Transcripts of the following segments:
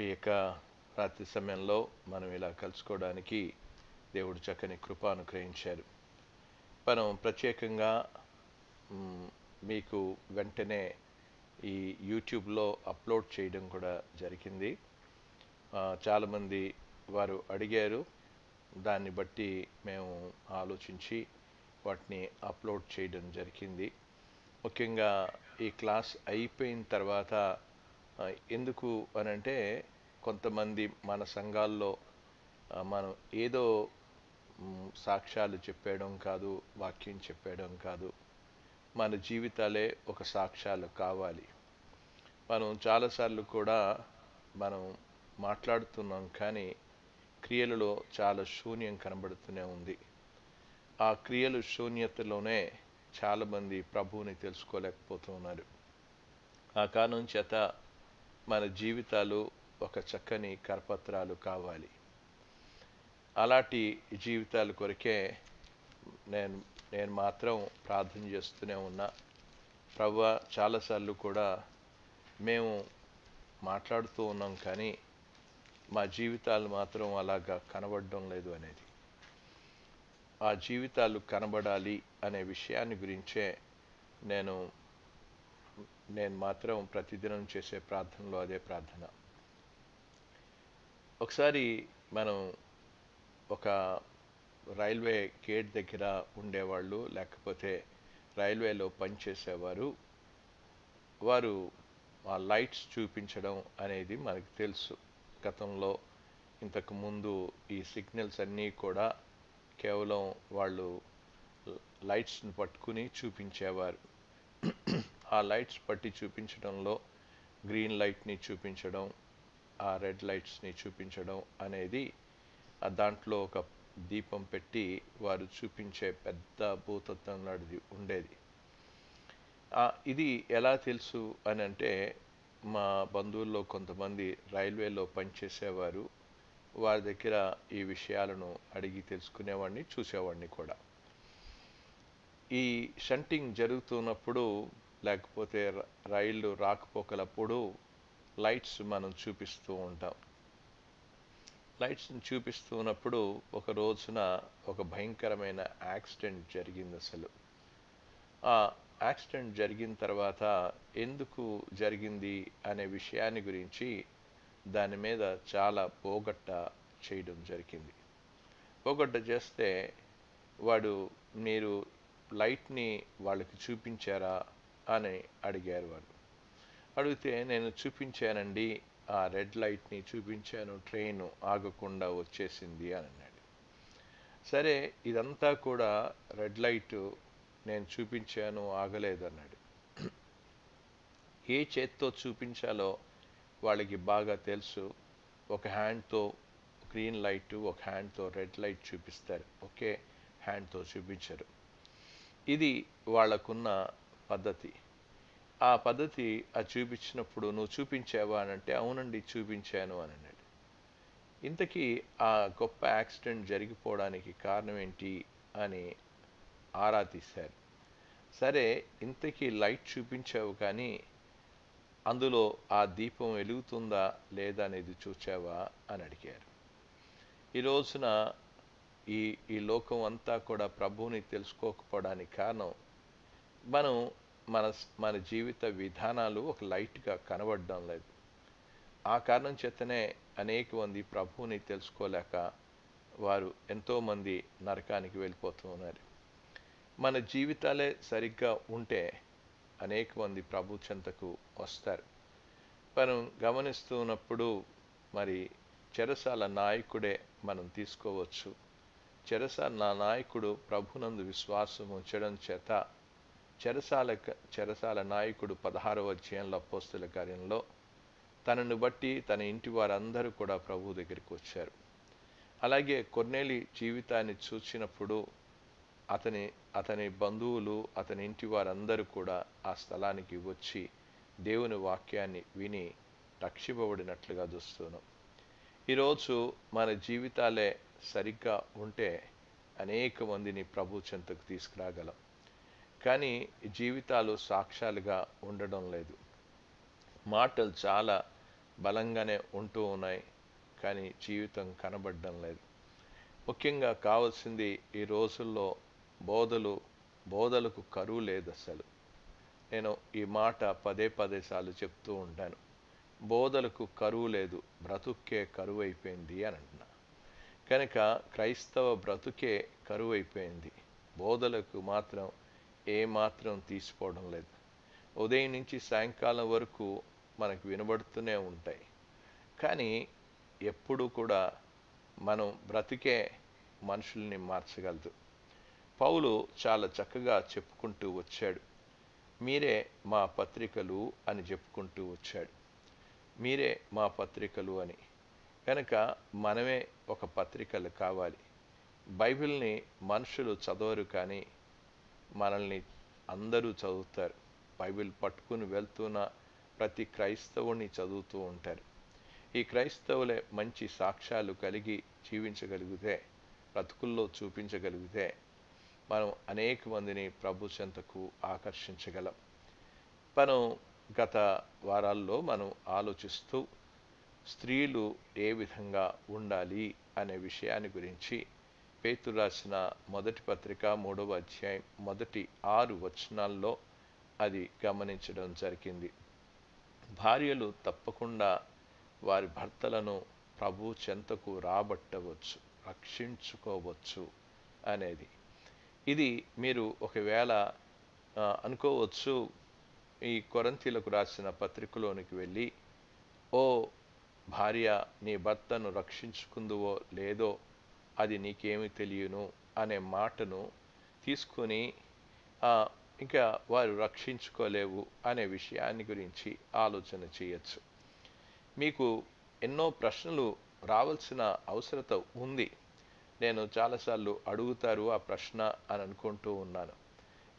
ఈ యొక్క రాత్రి సమయంలో మనం ఇలా కలుసుకోవడానికి దేవుడు చక్కని కృప అనుగ్రహించారు. మనం ప్రత్యేకంగా మ్, మీకు వెంటనే ఈ యూట్యూబ్లో అప్లోడ్ చేయడం కూడా జరిగింది. చాలామంది వారు అడిగారు. దాన్ని బట్టి మేము ఆలోచించి వాటిని అప్లోడ్ చేయడం జరిగింది. ముఖ్యంగా ఈ క్లాస్ అయిపోయిన తర్వాత ఆ, ఎందుకు అనంటే కొంతమంది మన సంఘాల్లో మనం ఏదో సాక్ష్యాలు చెప్పేయడం కాదు, వాక్యం చెప్పేయడం కాదు, మన జీవితాలే ఒక సాక్ష్యాలు కావాలి. మనం చాలాసార్లు కూడా మనం మాట్లాడుతున్నాం, కానీ క్రియలలో చాలా శూన్యం కనబడుతూనే ఉంది. ఆ క్రియలు శూన్యతలోనే చాలామంది ప్రభువుని తెలుసుకోలేకపోతున్నారు. ఆ కారణం చేత మన జీవితాలు ఒక చక్కని కరపత్రాలు కావాలి. అలాంటి జీవితాల కొరకే నేను నేను మాత్రం ప్రార్థన చేస్తూనే ఉన్నా. ప్రభువా, చాలాసార్లు కూడా మేము మాట్లాడుతూ ఉన్నాం, కానీ మా జీవితాలు మాత్రం అలాగా కనబడడం లేదు అనేది. ఆ జీవితాలు కనబడాలి అనే విషయాన్ని గురించే నేను నేను మాత్రం ప్రతిదినం చేసే ప్రార్థనలో అదే ప్రార్థన. ఒకసారి మనం ఒక రైల్వే గేట్ దగ్గర ఉండేవాళ్ళు, లేకపోతే రైల్వేలో పనిచేసేవారు, వారు ఆ లైట్స్ చూపించడం అనేది మనకు తెలుసు. గతంలో ఇంతకు ముందు ఈ సిగ్నల్స్ అన్నీ కూడా కేవలం వాళ్ళు లైట్స్ని పట్టుకుని చూపించేవారు. ఆ లైట్స్ పట్టి చూపించడంలో గ్రీన్ లైట్ని చూపించడం, ఆ రెడ్ లైట్స్ని చూపించడం అనేది దాంట్లో ఒక దీపం పెట్టి వారు చూపించే పెద్ద భూతత్వం లాంటిది ఉండేది. ఇది ఎలా తెలుసు అని అంటే, మా బంధువుల్లో కొంతమంది రైల్వేలో పనిచేసేవారు. వారి దగ్గర ఈ విషయాలను అడిగి తెలుసుకునేవాడిని, చూసేవాడిని కూడా. ఈ షంటింగ్ జరుగుతున్నప్పుడు, లేకపోతే రైళ్ళు రాకపోకలప్పుడు లైట్స్ మనం చూపిస్తూ ఉంటాం. లైట్స్ని చూపిస్తున్నప్పుడు ఒక రోజున ఒక భయంకరమైన యాక్సిడెంట్ జరిగింది. అసలు ఆ యాక్సిడెంట్ జరిగిన తర్వాత ఎందుకు జరిగింది అనే విషయాన్ని గురించి దాని మీద చాలా పోగొట్ట చేయడం జరిగింది. పోగొట్ట చేస్తే వాడు, మీరు లైట్ని వాళ్ళకి చూపించారా అని అడిగారు. వాడు అడిగితే, నేను చూపించానండి, ఆ రెడ్ లైట్ని చూపించాను, ట్రైన్ ఆగకుండా వచ్చేసింది అని అన్నాడు. సరే, ఇదంతా కూడా రెడ్ లైట్ నేను చూపించాను, ఆగలేదు అన్నాడు. ఏ చేత్తో చూపించాలో వాళ్ళకి బాగా తెలుసు. ఒక హ్యాండ్తో గ్రీన్ లైట్, ఒక హ్యాండ్తో రెడ్ లైట్ చూపిస్తారు, ఒకే హ్యాండ్తో చూపించరు. ఇది వాళ్ళకున్న పద్ధతి. ఆ పద్ధతి చూపించినప్పుడు, నువ్వు చూపించావా అని అంటే, అవునండి చూపించాను అని అన్నాడు. ఇంతకీ ఆ గొప్ప యాక్సిడెంట్ జరిగిపోవడానికి కారణం ఏంటి అని ఆరా తీశారు. సరే, ఇంతకీ లైట్ చూపించావు, కానీ అందులో ఆ దీపం వెలుగుతుందా లేదా అనేది చూచావా అని అడిగారు. ఈ రోజున ఈ ఈ లోకం అంతా కూడా ప్రభువుని తెలుసుకోకపోవడానికి కారణం, మనం మన మన జీవిత విధానాలు ఒక లైట్గా కనబడడం లేదు. ఆ కారణం చేతనే అనేక మంది ప్రభువుని తెలుసుకోలేక వారు ఎంతోమంది నరకానికి వెళ్ళిపోతూ ఉన్నారు. మన జీవితాలే సరిగ్గా ఉంటే అనేక మంది ప్రభు చెంతకు వస్తారు. మనం గమనిస్తున్నప్పుడు మరి చెరసాల నాయకుడే మనం తీసుకోవచ్చు. చెరసాల నాయకుడు ప్రభునందు విశ్వాసం ఉంచడం చేత చెరసాల నాయకుడు 16వ అధ్యాయంలో అపోస్తల కార్యంలో తనను బట్టి తన ఇంటి వారందరూ కూడా ప్రభు దగ్గరికి వచ్చారు. అలాగే కొర్నేలి జీవితాన్ని చూసినప్పుడు అతని అతని బంధువులు, అతని ఇంటి వారందరూ కూడా ఆ స్థలానికి వచ్చి దేవుని వాక్యాన్ని విని రక్షింపబడినట్లుగా చూస్తున్నాం. ఈరోజు మన జీవితాలే సరిగ్గా ఉంటే అనేక మందిని ప్రభు చెంతకు తీసుకురాగలం. కానీ జీవితాలు సాక్ష్యాలుగా ఉండడం లేదు. మాటలు చాలా బలంగానే ఉంటూ ఉన్నాయి, కానీ జీవితం కనబడడం లేదు. ముఖ్యంగా కావాల్సింది ఈ రోజుల్లో బోధలకు కరువు లేదు అసలు. నేను ఈ మాట పదే పదే సార్లు చెప్తూ ఉంటాను. బోధలకు కరువు లేదు, బ్రతుక్కే కరువు అయిపోయింది అని అంటున్నా. కనుక క్రైస్తవ బ్రతుకే కరువు అయిపోయింది. బోధలకు మాత్రం ఏమాత్రం తీసిపోవడం లేదు. ఉదయం నుంచి సాయంకాలం వరకు మనకు వినబడుతూనే ఉంటాయి, కానీ ఎప్పుడు కూడా మనం బ్రతికే మనుషుల్ని మార్చగలదు. పౌలు చాలా చక్కగా చెప్పుకుంటూ వచ్చాడు. మీరే మా పత్రికలు అని చెప్పుకుంటూ వచ్చాడు. మీరే మా పత్రికలు అని. కనుక మనమే ఒక పత్రికలు కావాలి. బైబిల్ని మనుషులు చదవరు, కానీ మనల్ని అందరూ చదువుతారు. బైబిల్ పట్టుకుని వెళ్తున్న ప్రతి క్రైస్తవుని చదువుతూ ఉంటారు. ఈ క్రైస్తవులే మంచి సాక్ష్యాలు కలిగి జీవించగలిగితే, బ్రతుకుల్లో చూపించగలిగితే మనం అనేక మందిని ప్రభు చెంతకు ఆకర్షించగలం. మనం గత వారాల్లో మనం ఆలోచిస్తూ స్త్రీలు ఏ విధంగా ఉండాలి అనే విషయాన్ని గురించి పేతురు రాసిన మొదటి పత్రిక 3వ అధ్యాయం మొదటి 6 వచనాల్లో అది గమనించడం జరిగింది. భార్యలు తప్పకుండా వారి భర్తలను ప్రభు చెంతకు రాబట్టవచ్చు, రక్షించుకోవచ్చు అనేది. ఇది మీరు ఒకవేళ అనుకోవచ్చు, ఈ కొరింథీయులకు రాసిన పత్రికలోనికి వెళ్ళి, ఓ భార్య, నీ భర్తను రక్షించుకుందువో లేదో అది నీకేమి తెలియను అనే మాటను తీసుకొని ఇంకా వారు రక్షించుకోలేవు అనే విషయాన్ని గురించి ఆలోచన చేయొచ్చు. మీకు ఎన్నో ప్రశ్నలు రావాల్సిన అవసరత ఉంది. నేను చాలాసార్లు అడుగుతారు ఆ ప్రశ్న అని అనుకుంటూ ఉన్నాను,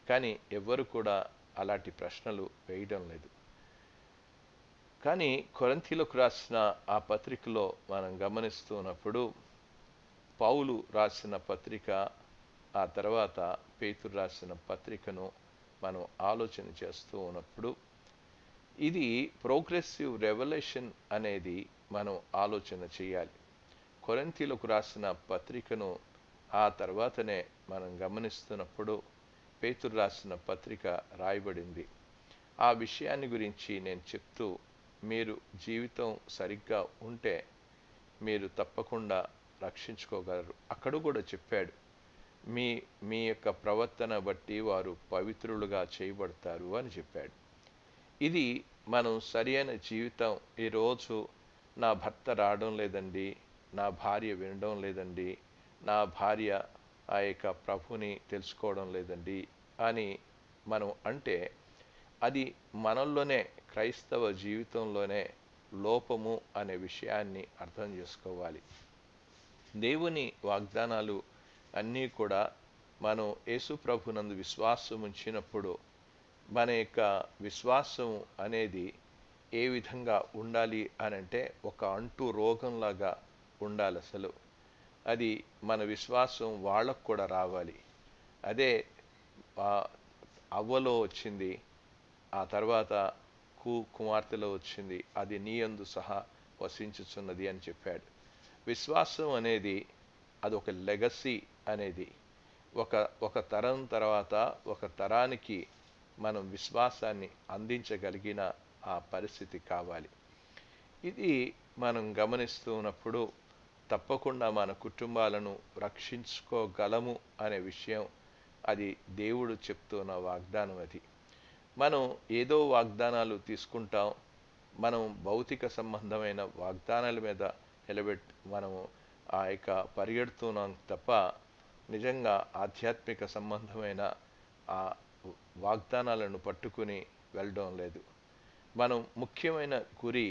కానీ ఎవ్వరు కూడా అలాంటి ప్రశ్నలు వేయడం లేదు. కానీ కొరింథీయులకు రాసిన ఆ పత్రికలో మనం గమనిస్తున్నప్పుడు, పౌలు రాసిన పత్రిక, ఆ తర్వాత పేతురు రాసిన పత్రికను మనం ఆలోచన చేస్తూ ఉన్నప్పుడు, ఇది ప్రోగ్రెసివ్ రెవల్యూషన్ అనేది మనం ఆలోచన చేయాలి. కొరింథీయులకు రాసిన పత్రికను ఆ తర్వాతనే మనం గమనిస్తున్నప్పుడు పేతురు రాసిన పత్రిక రాయబడింది. ఆ విషయాన్ని గురించి నేను చెప్తూ, మీరు జీవితం సరిగ్గా ఉంటే మీరు తప్పకుండా రక్షించుకోగలరు. అక్కడ కూడా చెప్పాడు, మీ యొక్క ప్రవర్తన బట్టి వారు పవిత్రులుగా చేయబడతారు అని చెప్పాడు. ఇది మనం సరైన జీవితం. ఈరోజు నా భర్త రావడం లేదండి, నా భార్య వినడం లేదండి, నా భార్య ఆ యొక్క ప్రభుని తెలుసుకోవడం లేదండి అని మనం అంటే, అది మనల్లోనే, క్రైస్తవ జీవితంలోనే లోపము అనే విషయాన్ని అర్థం చేసుకోవాలి. దేవుని వాగ్దానాలు అన్నీ కూడా మనం యేసు ప్రభునందు విశ్వాసం ఉంచినప్పుడు మన యొక్క విశ్వాసం అనేది ఏ విధంగా ఉండాలి అనంటే, ఒక అంటు రోగంలాగా ఉండాలి అసలు. అది మన విశ్వాసం వాళ్ళకు కూడా రావాలి. అదే అవ్వలో వచ్చింది, ఆ తర్వాత కుమార్తెలో వచ్చింది, అది నీ యందు సహా వసించుచున్నది అని చెప్పాడు. విశ్వాసం అనేది అదొక లెగసీ అనేది. ఒక తరం తర్వాత ఒక తరానికి మనం విశ్వాసాన్ని అందించగలిగిన ఆ పరిస్థితి కావాలి. ఇది మనం గమనిస్తూ ఉన్నప్పుడు తప్పకుండా మన కుటుంబాలను రక్షించుకోగలము అనే విషయం, అది దేవుడు చెప్తున్న వాగ్దానం. అది మనం ఏదో వాగ్దానాలు తీసుకుంటాం, మనం భౌతిక సంబంధమైన వాగ్దానాల మీద మనము ఆ యొక్క పరిగెడుతున్నాం తప్ప నిజంగా ఆధ్యాత్మిక సంబంధమైన ఆ వాగ్దానాలను పట్టుకుని వెళ్ళడం లేదు. మనం ముఖ్యమైన గురి,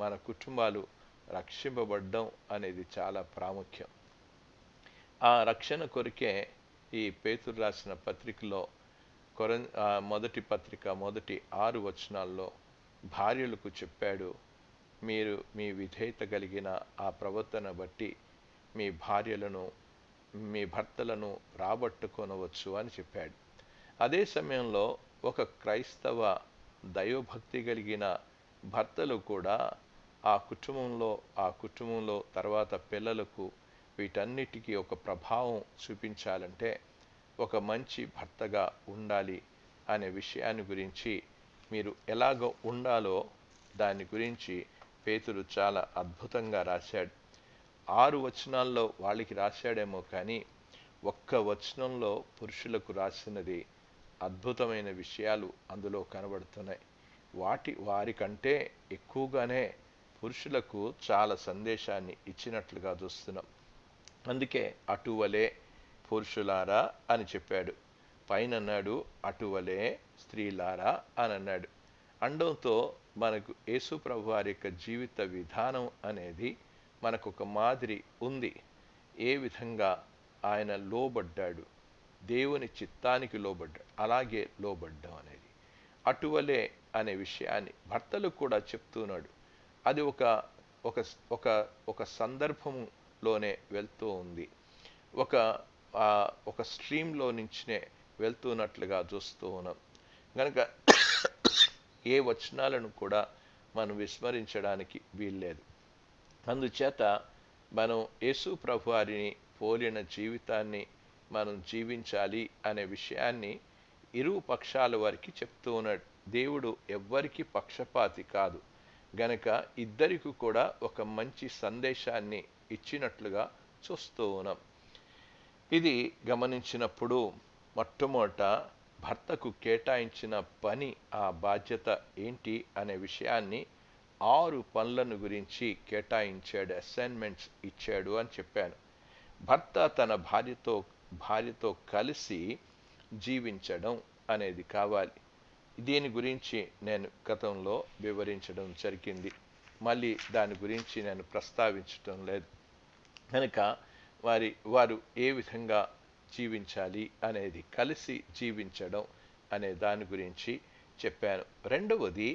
మన కుటుంబాలు రక్షింపబడడం అనేది చాలా ప్రాముఖ్యం. ఆ రక్షణ కొరికే ఈ పేతురు రాసిన పత్రికలో మొదటి పత్రిక మొదటి 6 వచనాల్లో భార్యలకు చెప్పాడు, మీరు మీ విధేయత కలిగిన ఆ ప్రవర్తన బట్టి మీ భర్తలను రాబట్టుకొనవచ్చు అని చెప్పాడు. అదే సమయంలో ఒక క్రైస్తవ దైవభక్తి కలిగిన భర్తలు కూడా ఆ కుటుంబంలో తర్వాత పిల్లలకు వీటన్నిటికీ ఒక ప్రభావం చూపించాలంటే ఒక మంచి భర్తగా ఉండాలి అనే విషయాన్ని గురించి మీరు ఎలాగ ఉండాలో దాని గురించి పేతురు చాలా అద్భుతంగా రాశాడు. 6 వచనాల్లో వాళ్ళకి రాశాడేమో కానీ ఒక్క వచనంలో పురుషులకు రాసినది అద్భుతమైన విషయాలు అందులో కనబడుతున్నాయి. వారికంటే ఎక్కువగానే పురుషులకు చాలా సందేశాన్ని ఇచ్చినట్లుగా చూస్తున్నాం. అందుకే అటువలే పురుషులారా అని చెప్పాడు. పైన అన్నాడు అటువలే స్త్రీలారా అని అన్నాడు. అండంతో మనకు యేసు ప్రభు వారి యొక్క జీవిత విధానం అనేది మనకు ఒక మాదిరి ఉంది. ఏ విధంగా ఆయన లోబడ్డాడు, దేవుని చిత్తానికి లోబడ్డాడు, అలాగే లోబడ్డం అనేది అటువలే అనే విషయాన్ని భర్తలు కూడా చెప్తున్నాడు. అది ఒక ఒక ఒక ఒక సందర్భంలోనే వెళ్తూ ఉంది, ఒక స్ట్రీమ్లో నుంచినే వెళ్తున్నట్లుగా చూస్తూ ఉన్నాం. కనుక ఏ వచనాలను కూడా మనం విస్మరించడానికి వీల్లేదు. అందుచేత మనం యేసు ప్రభు వారిని పోలిన జీవితాన్ని మనం జీవించాలి అనే విషయాన్ని ఇరు పక్షాల వారికి చెప్తూ ఉన్నాడు. దేవుడు ఎవ్వరికి పక్షపాతి కాదు గనక ఇద్దరికి కూడా ఒక మంచి సందేశాన్ని ఇచ్చినట్లుగా చూస్తూ ఉన్నాం. ఇది గమనించినప్పుడు మొట్టమొదట భర్తకు కేటాయించిన పని, ఆ బాధ్యత ఏంటి అనే విషయాన్ని 6 పనులను గురించి కేటాయించాడు, అసైన్మెంట్స్ ఇచ్చాడు అని చెప్పాను. భర్త తన భార్యతో కలిసి జీవించడం అనేది కావాలి. దీని గురించి నేను గతంలో వివరించడం జరిగింది. మళ్ళీ దాని గురించి నేను ప్రస్తావించడం లేదు. కనుక వారు ఏ విధంగా జీవించాలి అనేది, కలిసి జీవించడం అనే దాని గురించి చెప్పాను. రెండవది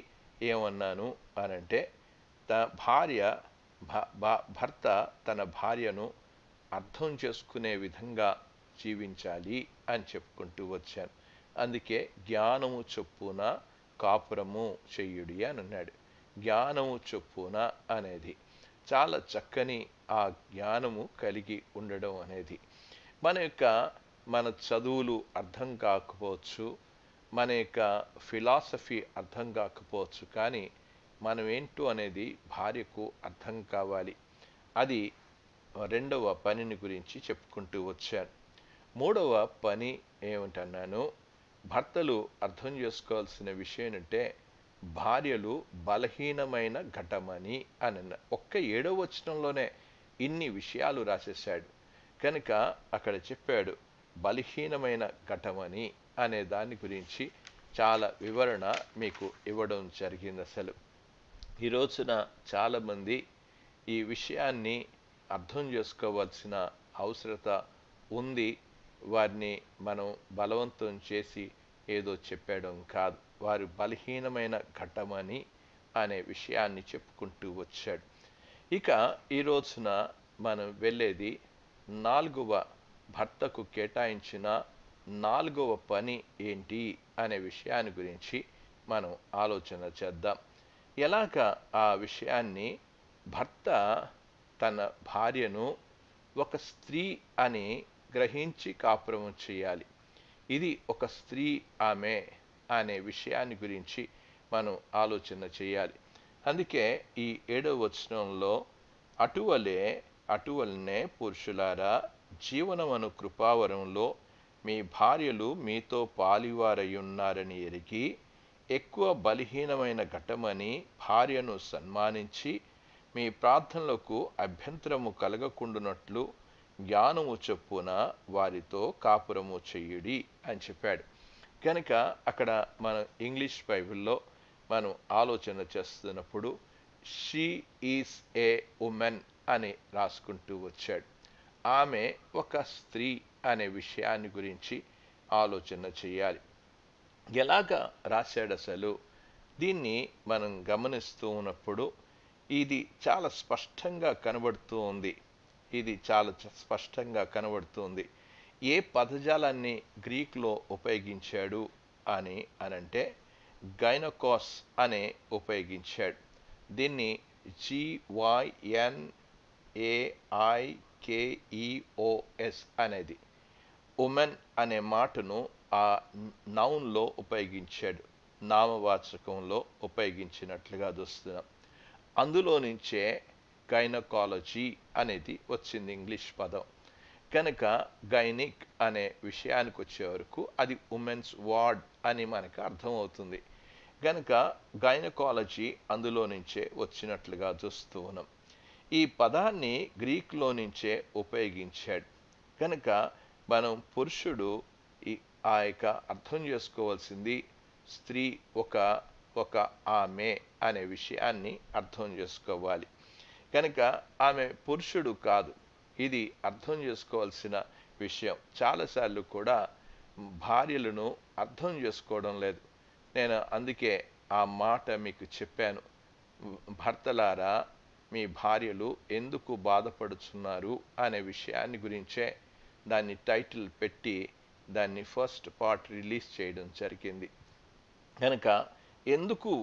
ఏమన్నాను అనంటే భర్త తన భార్యను అర్థం చేసుకునే విధంగా జీవించాలి అని చెప్పుకుంటూ వచ్చాను. అందుకే జ్ఞానము చొప్పున కాపురము చెయ్యుడి అని అన్నాడు. జ్ఞానము చొప్పున అనేది చాలా చక్కని ఆ జ్ఞానము కలిగి ఉండడం అనేది మన చదువులు అర్థం కాకపోవచ్చు, మన యొక్క ఫిలాసఫీ అర్థం కాకపోవచ్చు, కానీ మనం ఏంటో అనేది భార్యకు అర్థం కావాలి. అది రెండవ పనిని గురించి చెప్పుకుంటూ వచ్చాను. మూడవ పని ఏమిటన్నాను, భర్తలు అర్థం చేసుకోవాల్సిన విషయం అంటే భార్యలు బలహీనమైన ఘటమని అని అన్నారు. 7వ వచనంలోనే ఇన్ని విషయాలు రాసేశాడు. కనుక అక్కడ చెప్పాడు బలహీనమైన ఘటమని అనే దాని గురించి చాలా వివరణ మీకు ఇవ్వడం జరిగింది. అసలు ఈ రోజున చాలామంది ఈ విషయాన్ని అర్థం చేసుకోవాల్సిన అవసరత ఉంది. వారిని మనం బలవంతం చేసి ఏదో చెప్పడం కాదు, వారు బలహీనమైన ఘట్టమని అనే విషయాన్ని చెప్పుకుంటూ వచ్చాడు. ఇక ఈ రోజున మనం వెళ్ళేది భర్తకు కేటాయించిన 4వ పని ఏంటి అనే విషయాన్ని గురించి మనం ఆలోచన చేద్దాం. ఎలాగ ఆ విషయాన్ని భర్త తన భార్యను ఒక స్త్రీ అని గ్రహించి కాపురం చేయాలి. ఇది ఒక స్త్రీ ఆమె అనే విషయాన్ని గురించి మనం ఆలోచన చేయాలి. అందుకే ఈ 7వ వచనంలో అటువలనే పురుషులారా జీవనమను కృపావరంలో మీ భార్యలు మీతో పాలివారయున్నారని ఎరిగి ఎక్కువ బలహీనమైన ఘటమని భార్యను సన్మానించి మీ ప్రార్థనలకు అభ్యంతరము కలగకుండునట్లు జ్ఞానము చొప్పున వారితో కాపురము చెయ్యుడి అని చెప్పాడు. కనుక అక్కడ మన ఇంగ్లీష్ బైబిల్లో మనం ఆలోచన చేస్తున్నప్పుడు షీ ఈజ్ ఏ ఉమెన్ అని రాసుకుంటూ వచ్చాడు. ఆమె ఒక స్త్రీ అనే విషయాన్ని గురించి ఆలోచన చేయాలి. ఎలాగా రాశాడు అసలు దీన్ని మనం గమనిస్తూ ఉన్నప్పుడు ఇది చాలా స్పష్టంగా కనబడుతుంది. ఏ పదజాలాన్ని గ్రీకులో ఉపయోగించాడు అనంటే గైనకోస్ అనే ఉపయోగించాడు. దీన్ని GYNAIKEOS అనేది ఉమెన్ అనే మాటను ఆ నౌన్లో ఉపయోగించాడు, నామవాచకంలో ఉపయోగించినట్లుగా చూస్తున్నాం. అందులో నుంచే గైనకాలజీ అనేది వచ్చింది, ఇంగ్లీష్ పదం. కనుక గైనిక్ అనే విషయానికి వచ్చే వరకు అది ఉమెన్స్ వార్డ్ అని మనకు అర్థమవుతుంది. కనుక గైనకాలజీ అందులో నుంచే వచ్చినట్లుగా చూస్తూ ఉన్నాం. ఈ పదాన్ని గ్రీక్లో నుంచే ఉపయోగించాడు. కనుక మనం పురుషుడు ఆ యొక్క అర్థం చేసుకోవాల్సింది స్త్రీ ఒక ఆమె అనే విషయాన్ని అర్థం చేసుకోవాలి. కనుక ఆమె పురుషుడు కాదు, ఇది అర్థం చేసుకోవాల్సిన విషయం. చాలాసార్లు కూడా భార్యలను అర్థం చేసుకోవడం లేదు. నేను అందుకే ఆ మాట మీకు చెప్పాను, భర్తలారా మీ భార్యలు ఎందుకు బాధపడుతున్నారు అనే విషయాన్ని గురించే దాన్ని టైటిల్ పెట్టి దాన్ని ఫస్ట్ పార్ట్ రిలీజ్ చేయడం జరిగింది. కనుక ఎందుకు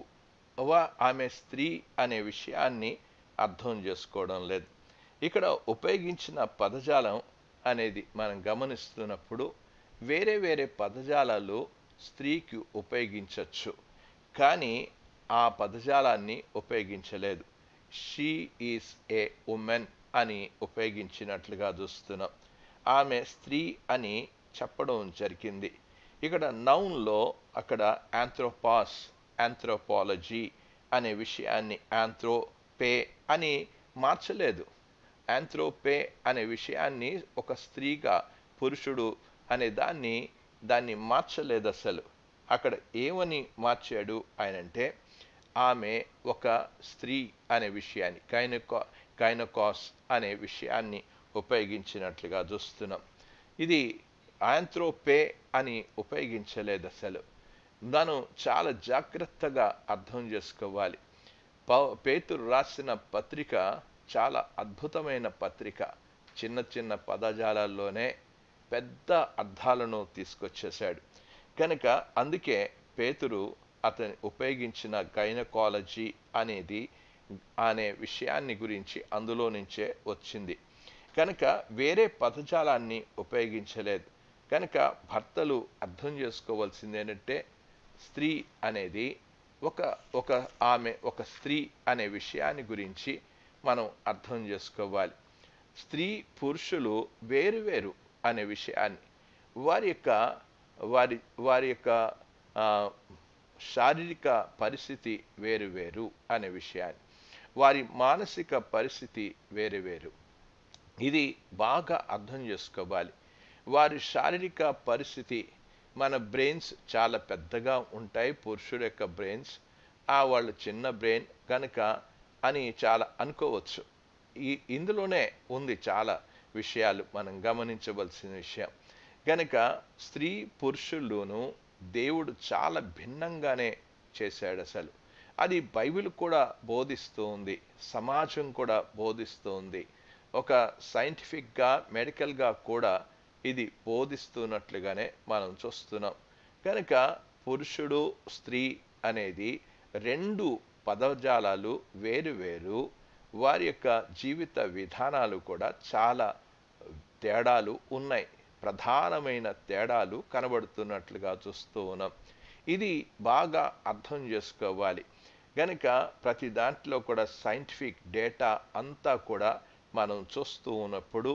ఆమె స్త్రీ అనే విషయాన్ని అర్థం చేసుకోవడం లేదు. ఇక్కడ ఉపయోగించిన పదజాలం అనేది మనం గమనిస్తున్నప్పుడు వేరే వేరే పదజాలాలు స్త్రీకి ఉపయోగించవచ్చు, కానీ ఆ పదజాలాన్ని ఉపయోగించలేదు. షీ ఈజ్ ఏ ఉమెన్ అని ఉపయోగించినట్లుగా చూస్తున్నాం. ఆమె స్త్రీ అని చెప్పడం జరిగింది. ఇక్కడ నౌన్లో అక్కడ ఆంథ్రోపాలజీ అనే విషయాన్ని ఆంథ్రోపే అని మార్చలేదు. ఆంథ్రోపే అనే విషయాన్ని ఒక స్త్రీగా, పురుషుడు అనే దాన్ని మార్చలేదు అసలు. అక్కడ ఏమని మార్చాడు ఆయనంటే ఆమె ఒక స్త్రీ అనే విషయాన్ని, గైనకాస్ అనే విషయాన్ని ఉపయోగించినట్లుగా చూస్తున్నాం. ఇది ఆంథ్రోపే అని ఉపయోగించలేదు అసలు. మనం చాలా జాగ్రత్తగా అర్థం చేసుకోవాలి. పేతురు రాసిన పత్రిక చాలా అద్భుతమైన పత్రిక. చిన్న చిన్న పదజాలాల్లోనే పెద్ద అర్థాలను తీసుకొచ్చేశాడు. కనుక అందుకే పేతురు అతను ఉపయోగించిన గైనకాలజీ అనే విషయాన్ని గురించి అందులో నుంచే వచ్చింది. కనుక వేరే పదజాలాన్ని ఉపయోగించలేదు. కనుక భర్తలు అర్థం చేసుకోవాల్సింది ఏంటంటే స్త్రీ అనేది ఆమె ఒక స్త్రీ అనే విషయాన్ని గురించి మనం అర్థం చేసుకోవాలి. స్త్రీ పురుషులు వేరు అనే విషయాన్ని, వారి యొక్క శారీరక పరిస్థితి వేరు అనే విషయాన్ని, వారి మానసిక పరిస్థితి వేరు, ఇది బాగా అర్థం చేసుకోవాలి. వారి శారీరక పరిస్థితి, మన బ్రెయిన్స్ చాలా పెద్దగా ఉంటాయి, పురుషుడు యొక్క బ్రెయిన్స్, వాళ్ళు చిన్న బ్రెయిన్ కనుక అని చాలా అనుకోవచ్చు. ఇందులోనే ఉంది చాలా విషయాలు మనం గమనించవలసిన విషయం. కనుక స్త్రీ పురుషుల్లోనూ దేవుడు చాలా భిన్నంగానే చేశాడు అసలు. అది బైబిల్ కూడా బోధిస్తూ ఉంది, సమాజం కూడా బోధిస్తూ ఉంది, ఒక సైంటిఫిక్గా మెడికల్గా కూడా ఇది బోధిస్తున్నట్లుగానే మనం చూస్తున్నాం. కనుక పురుషుడు స్త్రీ అనేది రెండు పదజాలాలు వేరు, వారి యొక్క జీవిత విధానాలు కూడా చాలా తేడాలు ఉన్నాయి, ప్రధానమైన తేడాలు కనబడుతున్నట్లుగా చూస్తూ ఉన్నాం. ఇది బాగా అర్థం చేసుకోవాలి. కనుక ప్రతి దాంట్లో కూడా సైంటిఫిక్ డేటా అంతా కూడా మనం చూస్తూ ఉన్నప్పుడు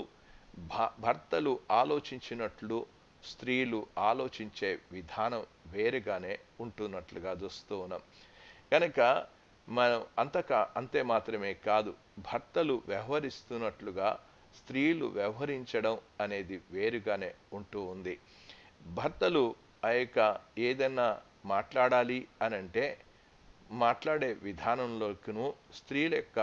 భర్తలు ఆలోచించినట్లు స్త్రీలు ఆలోచించే విధానం వేరుగానే ఉంటున్నట్లుగా చూస్తూ ఉన్నాం. కనుక మనం అంతే మాత్రమే కాదు, భర్తలు వ్యవహరిస్తున్నట్లుగా స్త్రీలు వ్యవహరించడం అనేది వేరుగానే ఉంటూ ఉంది. భర్తలు ఏదైనా మాట్లాడాలి అనంటే మాట్లాడే విధానంలోకిను స్త్రీల యొక్క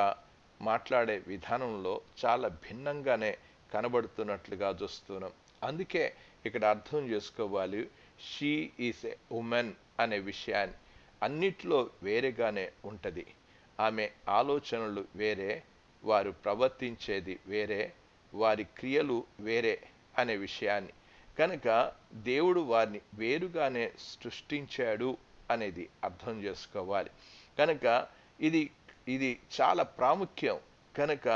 మాట్లాడే విధానంలో చాలా భిన్నంగానే కనబడుతున్నట్లుగా చూస్తున్నాం. అందుకే ఇక్కడ అర్థం చేసుకోవాలి, షీ ఈజ్ ఏ ఉమెన్ అనే విషయాన్ని. అన్నిట్లో వేరేగానే ఉంటుంది. ఆమె ఆలోచనలు వేరే, వారు ప్రవర్తించేది వేరే, వారి క్రియలు వేరే అనే విషయాన్ని. కనుక దేవుడు వారిని వేరుగానే సృష్టించాడు అనేది అర్థం చేసుకోవాలి. కనుక ఇది ఇది చాలా ప్రాముఖ్యం. కనుక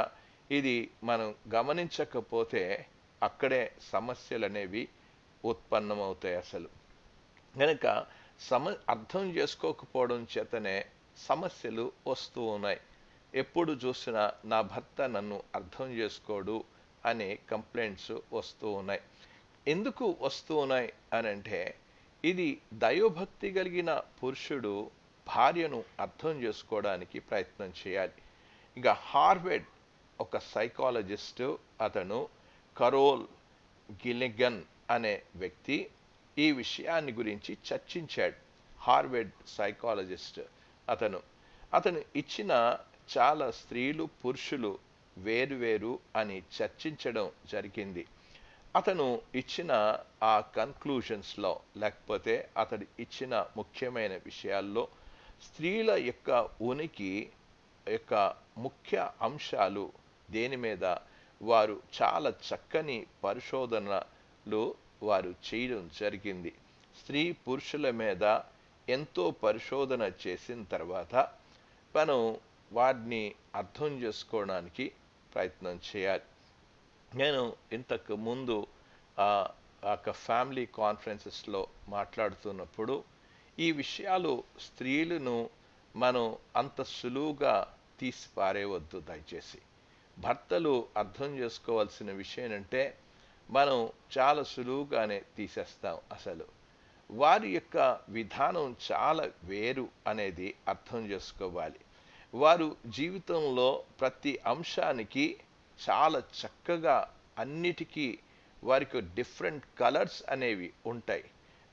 ఇది మనం గమనించకపోతే అక్కడే సమస్యలు అనేవి ఉత్పన్నమవుతాయి అసలు. కనుక అర్థం చేసుకోకపోవడం చేతనే సమస్యలు వస్తూ ఉన్నాయి. ఎప్పుడు చూసినా నా భర్త నన్ను అర్థం చేసుకోడు అనే కంప్లైంట్స్ వస్తూ ఉన్నాయి. ఎందుకు వస్తూ ఉన్నాయి అని అంటే, ఇది దైవభక్తి కలిగిన పురుషుడు భార్యను అర్థం చేసుకోవడానికి ప్రయత్నం చేయాలి. ఇక హార్వర్డ్ ఒక సైకాలజిస్టు, అతను కరోల్ గిలిగన్ అనే వ్యక్తి ఈ విషయాన్ని గురించి చర్చించాడు. హార్వర్డ్ సైకాలజిస్ట్ అతను ఇచ్చిన చాలా స్త్రీలు పురుషులు వేరువేరు అని చర్చించడం జరిగింది. అతను ఇచ్చిన ఆ కన్క్లూజన్స్లో, లేకపోతే అతడు ఇచ్చిన ముఖ్యమైన విషయాల్లో స్త్రీల యొక్క ఉనికి యొక్క ముఖ్య అంశాలు దేని మీద వారు చాలా చక్కని పరిశోధనలు వారు చేయడం జరిగింది. స్త్రీ పురుషుల మీద ఎంతో పరిశోధన చేసిన తర్వాత మనం వారిని అర్థం చేసుకోవడానికి ప్రయత్నం చేయాలి. నేను ఇంతకు ముందు ఒక ఫ్యామిలీ కాన్ఫరెన్సెస్లో మాట్లాడుతున్నప్పుడు ఈ విషయాలు స్త్రీలను మనం అంత సులువుగా తీసి పారేయవద్దు. దయచేసి భర్తలు అర్థం చేసుకోవాల్సిన విషయం ఏంటంటే, మనం చాలా సులువుగానే తీసేస్తాం. అసలు వారి యొక్క విధానం చాలా వేరు అనేది అర్థం చేసుకోవాలి. వారు జీవితంలో ప్రతి అంశానికి చాలా చక్కగా అన్నిటికీ వారికి డిఫరెంట్ కలర్స్ అనేవి ఉంటాయి,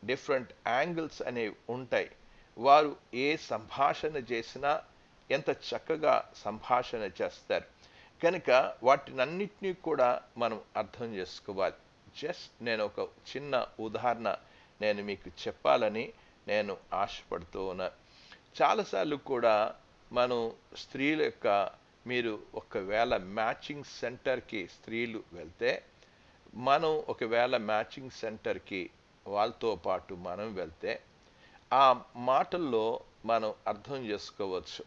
డిఫరెంట్ యాంగిల్స్ అనేవి ఉంటాయి. వారు ఏ సంభాషణ చేసినా ఎంత చక్కగా సంభాషణ చేస్తారు. కనుక వాటినన్నిటినీ కూడా మనం అర్థం చేసుకోవాలి. జస్ట్ నేను ఒక చిన్న ఉదాహరణ నేను మీకు చెప్పాలని నేను ఆశపడుతూ ఉన్నాను. చాలాసార్లు కూడా మనం స్త్రీల యొక్క, మీరు ఒకవేళ మ్యాచింగ్ సెంటర్కి స్త్రీలు వెళ్తే, మనం ఒకవేళ మ్యాచింగ్ సెంటర్కి వాళ్ళతో పాటు మనం వెళ్తే ఆ మాటల్లో మనం అర్థం చేసుకోవచ్చు.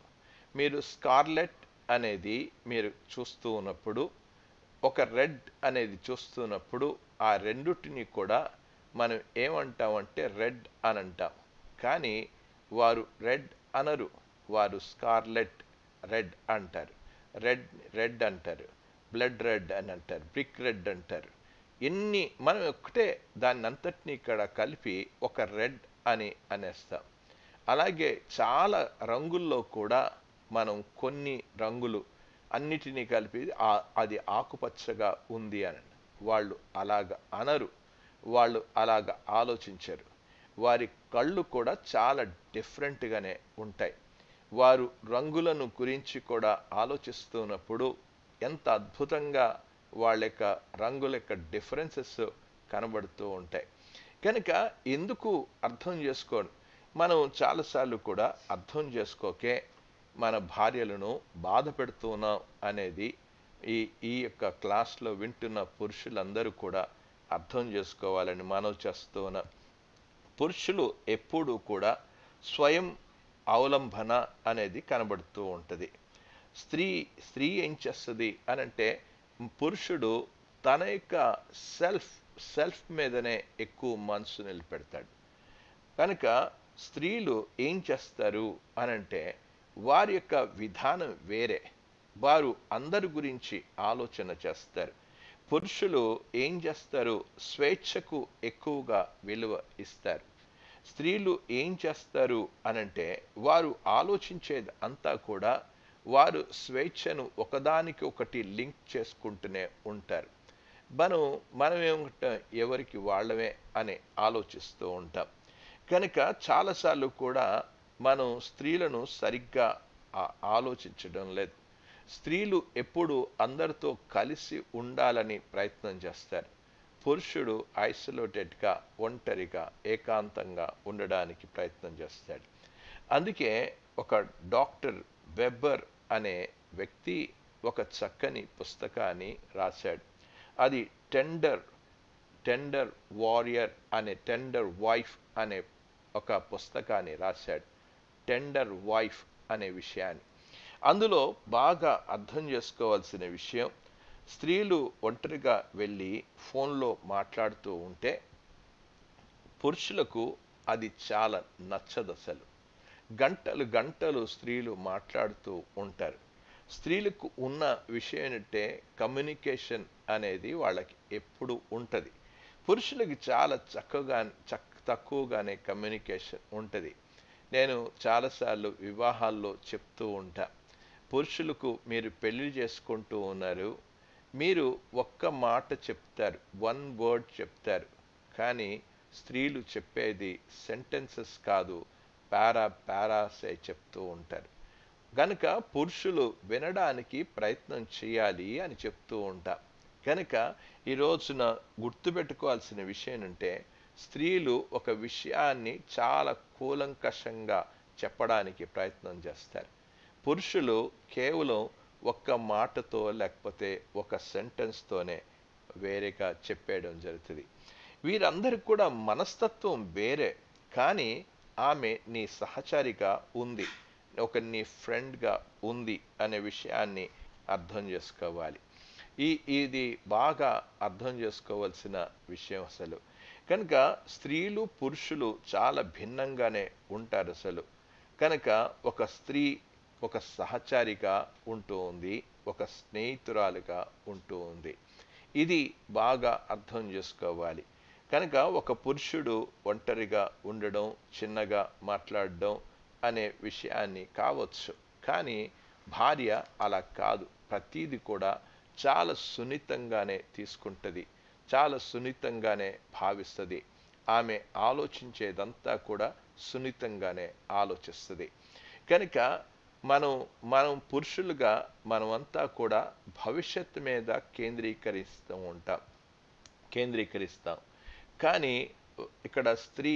మీరు స్కార్లెట్ అనేది మీరు చూస్తూ ఉన్నప్పుడు, ఒక రెడ్ అనేది చూస్తున్నప్పుడు ఆ రెండుటిని కూడా మనం ఏమంటామంటే రెడ్ అని అంటాం. కానీ వారు రెడ్ అనరు, వారు స్కార్లెట్ రెడ్ అంటారు, రెడ్ అంటారు, బ్లడ్ రెడ్ అని అంటారు, బ్రిక్ రెడ్ అంటారు. మనం ఒక్కటే దాన్ని అంతటినీ ఇక్కడ కలిపి ఒక రెడ్ అని అనేస్తాం. అలాగే చాలా రంగుల్లో కూడా మనం కొన్ని రంగులు అన్నిటినీ కలిపి అది ఆకుపచ్చగా ఉంది అని వాళ్ళు అలాగ అనరు, వాళ్ళు అలాగ ఆలోచించరు. వారి కళ్ళు కూడా చాలా డిఫరెంట్గానే ఉంటాయి. వారు రంగులను గురించి కూడా ఆలోచిస్తున్నప్పుడు ఎంత అద్భుతంగా వాళ్ళ యొక్క రంగుల యొక్క డిఫరెన్సెస్ కనబడుతూ ఉంటాయి. కనుక ఎందుకు అర్థం చేసుకోండి, మనం చాలాసార్లు కూడా అర్థం చేసుకోకే మన భార్యలను బాధ పెడుతున్నాం అనేది ఈ యొక్క క్లాస్లో వింటున్న పురుషులందరూ కూడా అర్థం చేసుకోవాలని మనవి చేస్తూ ఉన్నాం. పురుషులు ఎప్పుడూ కూడా స్వయం అవలంబన అనేది కనబడుతూ ఉంటుంది. స్త్రీ ఏం చేస్తుంది అనంటే, పురుషుడు తన యొక్క సెల్ఫ్ మీదనే ఎక్కువ మనసు నిలబెడతాడు. కనుక స్త్రీలు ఏం చేస్తారు అనంటే, వారి యొక్క విధానం వేరే, వారు అందరి గురించి ఆలోచన చేస్తారు. పురుషులు ఏం చేస్తారు, స్వేచ్ఛకు ఎక్కువగా విలువ ఇస్తారు. స్త్రీలు ఏం చేస్తారు అనంటే, వారు ఆలోచించేది అంతా కూడా వారు స్వేచ్ఛను ఒకదానికి ఒకటి లింక్ చేసుకుంటూనే ఉంటారు. మనం ఏమంటాం, ఎవరికి వాళ్ళమే అని ఆలోచిస్తూ ఉంటాం. కనుక చాలాసార్లు కూడా మనం స్త్రీలను సరిగ్గా ఆలోచించడం లేదు. స్త్రీలు ఎప్పుడు అందరితో కలిసి ఉండాలని ప్రయత్నం చేస్తారు. పురుషుడు ఐసోలేటెడ్గా, ఒంటరిగా, ఏకాంతంగా ఉండడానికి ప్రయత్నం చేస్తాడు. అందుకే ఒక డాక్టర్ వెబ్బర్ అనే వ్యక్తి ఒక చక్కని పుస్తకాన్ని రాశాడు. అది టెండర్ వారియర్ అనే, టెండర్ వైఫ్ అనే ఒక పుస్తకాన్ని రాశాడు, టెండర్ వైఫ్ అనే విషయాన్ని. అందులో బాగా అర్థం చేసుకోవాల్సిన విషయం, స్త్రీలు ఒంటరిగా వెళ్ళి ఫోన్లో మాట్లాడుతూ ఉంటే పురుషులకు అది చాలా నచ్చదు అసలు. గంటలు గంటలు స్త్రీలు మాట్లాడుతూ ఉంటారు. స్త్రీలకు ఉన్న విషయం ఏంటంటే కమ్యూనికేషన్ అనేది వాళ్ళకి ఎప్పుడు ఉంటుంది. పురుషులకి చాలా తక్కువగానే కమ్యూనికేషన్ ఉంటుంది. నేను చాలాసార్లు వివాహాల్లో చెప్తూ ఉంటా, పురుషులకు మీరు పెళ్లి చేసుకుంటూ ఉన్నారు, మీరు ఒక్క మాట చెప్తారు, వన్ వర్డ్ చెప్తారు, కానీ స్త్రీలు చెప్పేది సెంటెన్సెస్ కాదు, పారాసే చెప్తూ ఉంటారు. గనుక పురుషులు వినడానికి ప్రయత్నం చేయాలి అని చెప్తూ ఉంటా. కనుక ఈ రోజున గుర్తుపెట్టుకోవాల్సిన విషయం ఏంటంటే, స్త్రీలు ఒక విషయాన్ని చాలా కూలంకషంగా చెప్పడానికి ప్రయత్నం చేస్తారు. పురుషులు కేవలం ఒక్క మాటతో లేకపోతే ఒక సెంటెన్స్తోనే వేరేగా చెప్పేయడం జరుగుతుంది. వీరందరికి కూడా మనస్తత్వం వేరే, కానీ ఆమె నీ సహచరిగా ఉంది, నీ ఫ్రెండ్గా ఉంది అనే విషయాన్ని అర్థం చేసుకోవాలి. ఇది బాగా అర్థం చేసుకోవాల్సిన విషయం అసలు. కనుక స్త్రీలు పురుషులు చాలా భిన్నంగానే ఉంటారు అసలు. కనుక ఒక స్త్రీ ఒక సహచారిగా ఉంటూ ఉంది, ఒక స్నేహితురాలుగా ఉంటూ ఉంది. ఇది బాగా అర్థం చేసుకోవాలి. కనుక ఒక పురుషుడు ఒంటరిగా ఉండడం, చిన్నగా మాట్లాడడం అనే విషయాన్ని కావచ్చు, కానీ భార్య అలా కాదు. ప్రతీది కూడా చాలా సున్నితంగానే తీసుకుంటుంది, చాలా సున్నితంగానే భావిస్తుంది. ఆమె ఆలోచించేదంతా కూడా సున్నితంగానే ఆలోచిస్తుంది. కనుక మనం పురుషులుగా మనమంతా కూడా భవిష్యత్తు మీద కేంద్రీకరిస్తాం. కానీ ఇక్కడ స్త్రీ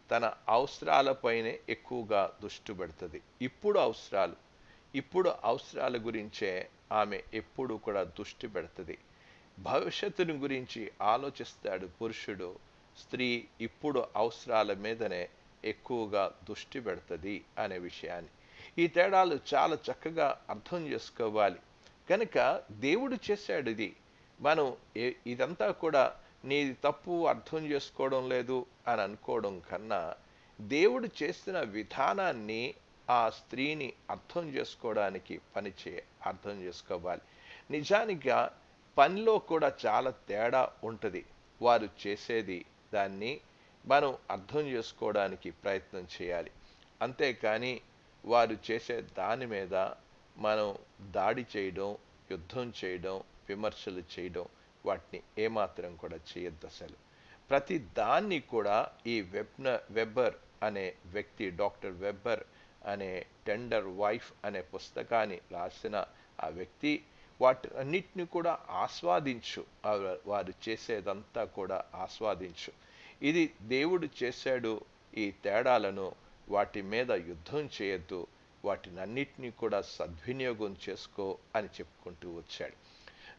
తన అవసరాలపైనే ఎక్కువగా దృష్టి పెడుతుంది. ఇప్పుడు అవసరాల గురించే ఆమె ఎప్పుడు కూడా దృష్టి పెడుతుంది. భవిష్యత్తుని గురించి ఆలోచిస్తాడు పురుషుడు, స్త్రీ ఇప్పుడు అవసరాల మీదనే ఎక్కువగా దృష్టి పెడుతుంది అనే విషయాన్ని. ఈ తేడాలు చాలా చక్కగా అర్థం చేసుకోవాలి. కనుక దేవుడు చేశాడు ఇది. మనం ఇదంతా కూడా నీది తప్పు, అర్థం చేసుకోవడం లేదు అని అనుకోవడం కన్నా, దేవుడు చేసిన విధానాన్ని ఆ స్త్రీని అర్థం చేసుకోవడానికి అర్థం చేసుకోవాలి. నిజానికి పనిలో కూడా చాలా తేడా ఉంటుంది. వారు చేసేది దాన్ని మనం అర్థం చేసుకోవడానికి ప్రయత్నం చేయాలి. అంతేకాని వారు చేసే దాని మీద మనం దాడి చేయడం, యుద్ధం చేయడం, విమర్శలు చేయడం, వాటిని ఏమాత్రం కూడా చేయొద్దు అసలు. ప్రతి దాన్ని కూడా ఈ వెబ్బర్ అనే వ్యక్తి, డాక్టర్ వెబ్బర్ అనే టెండర్ వైఫ్ అనే పుస్తకాన్ని రాసిన ఆ వ్యక్తి వాటన్నిటిని కూడా ఆస్వాదించు. వారు చేసేదంతా కూడా ఆస్వాదించు. ఇది దేవుడు చేశాడు, ఈ తేడాలను వాటి మీద యుద్ధం చేయొద్దు, వాటినన్నిటినీ కూడా సద్వినియోగం చేసుకో అని చెప్పుకుంటూ వచ్చాడు.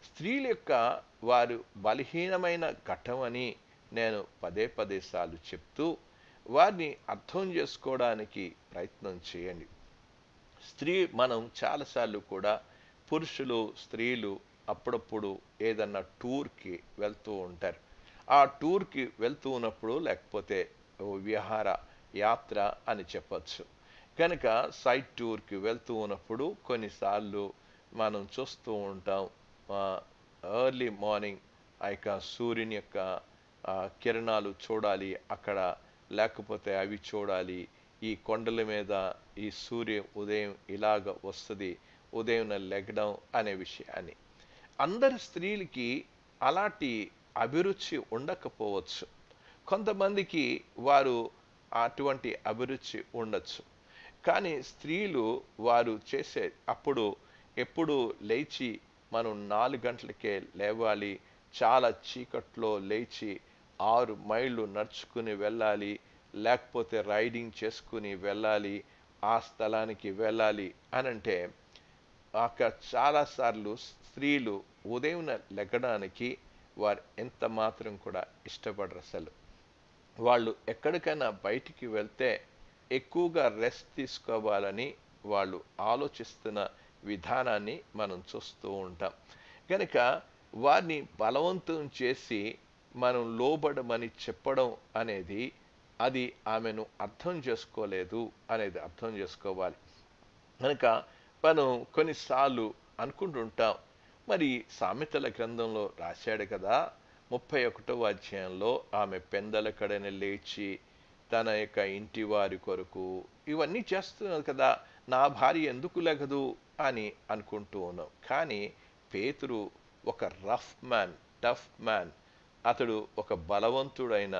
స్త్రీల యొక్క వారు బలహీనమైన ఘట్టమని నేను పదే సార్లు చెప్తూ వారిని అర్థం చేసుకోవడానికి ప్రయత్నం చేయండి. మనం చాలాసార్లు కూడా పురుషులు స్త్రీలు అప్పుడప్పుడు ఏదన్నా టూర్కి వెళ్తూ ఉంటారు. ఆ టూర్కి వెళ్తూ ఉన్నప్పుడు లేకపోతే విహార యాత్ర అని చెప్పచ్చు. కనుక సైట్ టూర్కి వెళ్తూ ఉన్నప్పుడు కొన్నిసార్లు మనం చూస్తూ ఉంటాం, ఎర్లీ మార్నింగ్ ఆ యొక్క సూర్యుని యొక్క కిరణాలు చూడాలి అక్కడ, లేకపోతే అవి చూడాలి. ఈ కొండల మీద ఈ సూర్య ఉదయం ఇలాగ వస్తుంది, ఉదయం లెగడం అనే విషయాన్ని. అందరి స్త్రీలకి అలాంటి అభిరుచి ఉండకపోవచ్చు. కొంతమందికి వారు అటువంటి అభిరుచి ఉండొచ్చు. కానీ స్త్రీలు వారు చేసే ఎప్పుడు లేచి మనం 4 గంటలకే లేవాలి, చాలా చీకట్లో లేచి 6 మైళ్ళు నడుచుకుని వెళ్ళాలి, లేకపోతే రైడింగ్ చేసుకుని వెళ్ళాలి, ఆ స్థలానికి వెళ్ళాలి అనంటే అక్కడ చాలాసార్లు స్త్రీలు ఉదయం లెగడానికి వారు ఎంత మాత్రం కూడా ఇష్టపడరు అసలు. వాళ్ళు ఎక్కడికైనా బయటికి వెళ్తే ఎక్కువగా రెస్ట్ తీసుకోవాలని వాళ్ళు ఆలోచిస్తున్న విధానాన్ని మనం చూస్తూ ఉంటాం. కనుక వారిని బలవంతం చేసి మనం లోబడమని చెప్పడం అనేది అది ఆమెను అర్థం చేసుకోలేదు అనేది అర్థం చేసుకోవాలి. కనుక మనం కొన్నిసార్లు అనుకుంటుంటాం, మరి సామెతల గ్రంథంలో రాశాడు కదా, 31వ అధ్యాయంలో ఆమె పెందలకడనే లేచి తన యొక్క ఇంటి వారి కొరకు ఇవన్నీ చేస్తున్నది కదా, నా భార్య ఎందుకు లెగదు అని అనుకుంటూ ఉన్నాం. కానీ పేతురు ఒక రఫ్ మ్యాన్, టఫ్ మ్యాన్. అతడు ఒక బలవంతుడైన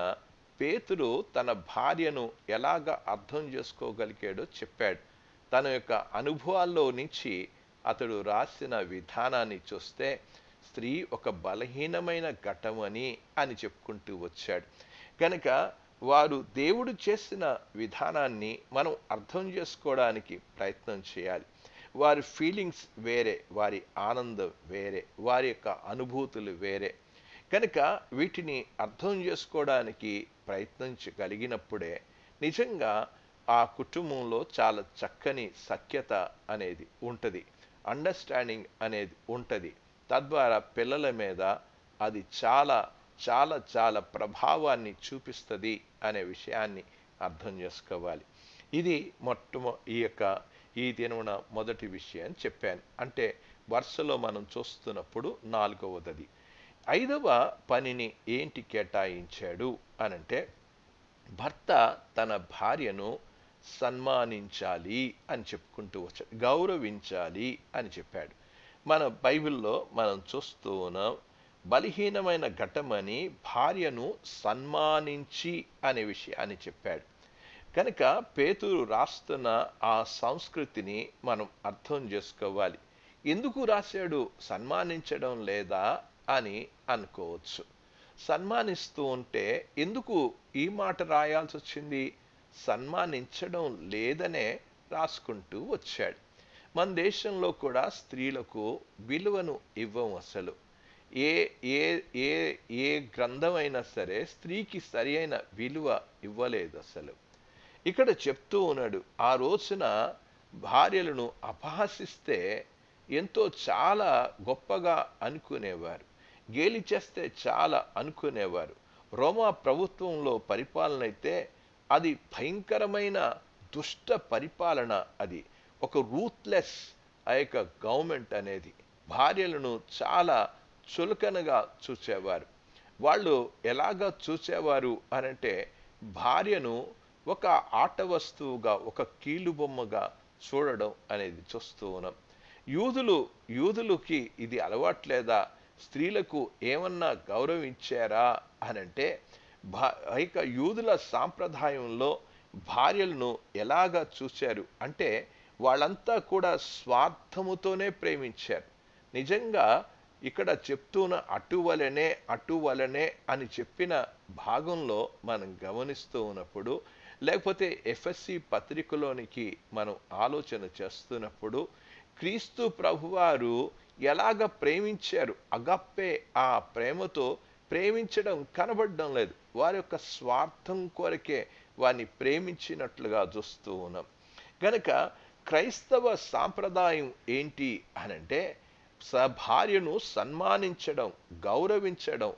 పేతురు తన భార్యను ఎలాగ అర్థం చేసుకోగలిగాడో చెప్పాడు. తన యొక్క అనుభవాల్లో నుంచి అతడు రాసిన విధానాన్ని చూస్తే స్త్రీ ఒక బలహీనమైన ఘటమని అని చెప్పుకుంటూ వచ్చాడు. కనుక వారు దేవుడు చేసిన విధానాన్ని మనం అర్థం చేసుకోవడానికి ప్రయత్నం చేయాలి. వారి ఫీలింగ్స్ వేరే, వారి ఆనందం వేరే, వారి యొక్క అనుభూతులు వేరే. కనుక వీటిని అర్థం చేసుకోవడానికి ప్రయత్నించగలిగినప్పుడే నిజంగా ఆ కుటుంబంలో చాలా చక్కని సఖ్యత అనేది ఉంటుంది, అండర్స్టాండింగ్ అనేది ఉంటుంది. తద్వారా పిల్లల మీద అది చాలా చాలా చాలా ప్రభావాన్ని చూపిస్తుంది అనే విషయాన్ని అర్థం చేసుకోవాలి. ఇది ఈ దినమున మొదటి విషయం చెప్పాను. అంటే వరుసలో మనం చూస్తున్నప్పుడు 4వది. 5వ పనిని ఏంటి కేటాయించాడు అనంటే, భర్త తన భార్యను సన్మానించాలి అని చెప్పుకుంటూ వచ్చాడు, గౌరవించాలి అని చెప్పాడు. మన బైబిల్లో మనం చూస్తూ ఉన్నాం, బలహీనమైన ఘటమని భార్యను సన్మానించి అనే విషయాన్ని చెప్పాడు. కనుక పేతురు రాస్తున్న ఆ సంస్కృతిని మనం అర్థం చేసుకోవాలి. ఎందుకు రాశాడు సన్మానించడం లేదా అని అనుకోవచ్చు. సన్మానిస్తూ ఉంటే ఎందుకు ఈ మాట రాయాల్సి వచ్చింది? సన్మానించడం లేదనే రాసుకుంటూ వచ్చాడు. మన దేశంలో కూడా స్త్రీలకు విలువను ఇవ్వం అసలు. ఏ ఏ ఏ ఏ గ్రంథమైనా సరే స్త్రీకి సరి అయిన విలువ ఇవ్వలేదు అసలు. ఇక్కడ చెప్తూ ఉన్నాడు, ఆ రోజున భార్యలను అపహసిస్తే ఎంతో చాలా గొప్పగా అనుకునేవారు, గేలి చేస్తే చాలా అనుకునేవారు. రోమా ప్రభుత్వంలో పరిపాలన అయితే అది భయంకరమైన దుష్ట పరిపాలన. అది ఒక రూత్లెస్ ఆ యొక్క గవర్నమెంట్ అనేది భార్యలను చాలా చులకనగా చూసేవారు. వాళ్ళు ఎలాగా చూసేవారు అనంటే, భార్యను ఒక ఆట వస్తువుగా, ఒక కీలుబొమ్మగా చూడడం అనేది చూస్తూ ఉన్నాం. యూదులకి ఇది అలవాట్లేదా? స్త్రీలకు ఏమన్నా గౌరవించారా అనంటే, ఇక యూదుల సాంప్రదాయంలో భార్యలను ఎలాగా చూశారు అంటే, వాళ్ళంతా కూడా స్వార్థముతోనే ప్రేమించారు. నిజంగా ఇక్కడ చెప్తున్న అటువలనే అని చెప్పిన భాగంలో మనం గమనిస్తూ ఉన్నప్పుడు, లేకపోతే ఎఫ్ఎస్సి పత్రికలోనికి మనం ఆలోచన చేస్తున్నప్పుడు, క్రీస్తు ప్రభువారు ఎలాగ ప్రేమించారు, అగప్పే ఆ ప్రేమతో ప్రేమించడం కనబడడం లేదు. వారి యొక్క స్వార్థం కొరకే వారిని ప్రేమించినట్లుగా చూస్తూ ఉన్నాం. కనుక క్రైస్తవ సాంప్రదాయం ఏంటి అనంటే, భార్యను సన్మానించడం, గౌరవించడం,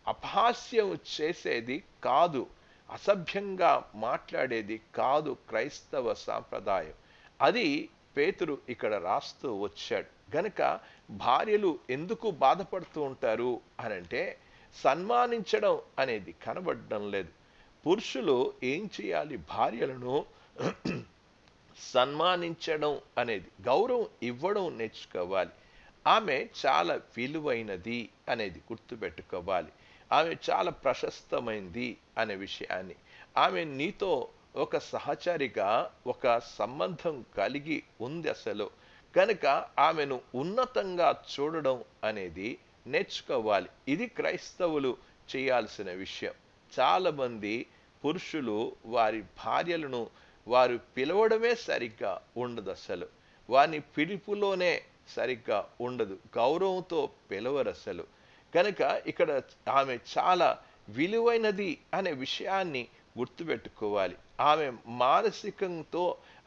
అపహాస్యం చేసేది కాదు, అసభ్యంగా మాట్లాడేది కాదు క్రైస్తవ సాంప్రదాయం. అది పేతురు ఇక్కడ రాస్తూ వచ్చాడు. గనుక భార్యలు ఎందుకు బాధపడుతూ ఉంటారు అనంటే, సన్మానించడం అనేది కనబడడం లేదు. పురుషులు ఏం చేయాలి? భార్యలను సన్మానించడం అనేది, గౌరవం ఇవ్వడం నేర్చుకోవాలి. ఆమె చాలా విలువైనది అనేది గుర్తుపెట్టుకోవాలి. ఆమె చాలా ప్రశస్తమైంది అనే విషయాన్ని, ఆమె నీతో ఒక సహచరిగా ఒక సంబంధం కలిగి ఉంది అసలు. కనుక ఆమెను ఉన్నతంగా చూడడం అనేది నేర్చుకోవాలి. ఇది క్రైస్తవులు చేయాల్సిన విషయం. చాలామంది పురుషులు వారి భార్యలను వారు పిలవడమే సరిగ్గా ఉండదు అసలు. వారిని పిలుపులోనే సరిగ్గా ఉండదు, గౌరవంతో పిలవరు అసలు. కనుక ఇక్కడ ఆమె చాలా విలువైనది అనే విషయాన్ని గుర్తుపెట్టుకోవాలి. ఆమె మానసికంతో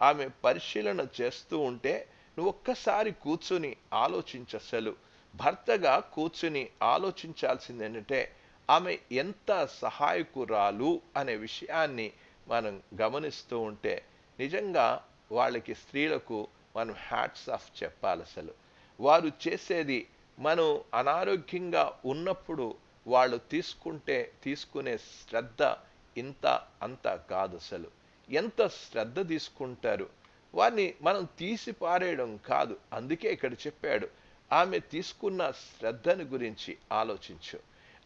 ఆమె పరిశీలన చేస్తూ ఉంటే నువ్వు ఒక్కసారి కూర్చుని ఆలోచించసలు. భర్తగా కూర్చుని ఆలోచించాల్సింది ఏంటంటే ఆమె ఎంత సహాయకురాలు అనే విషయాన్ని మనం గమనిస్తూ ఉంటే నిజంగా వాళ్ళకి స్త్రీలకు మనం హ్యాట్స్ ఆఫ్ చెప్పాలి అసలు. వారు చేసేది మనం అనారోగ్యంగా ఉన్నప్పుడు వాళ్ళు తీసుకునే శ్రద్ధ ఇంత అంత కాదు అసలు. ఎంత శ్రద్ధ తీసుకుంటారు. వారిని మనం తీసి పారేయడం కాదు. అందుకే ఇక్కడ చెప్పాడు ఆమె తీసుకున్న శ్రద్ధను గురించి ఆలోచించు.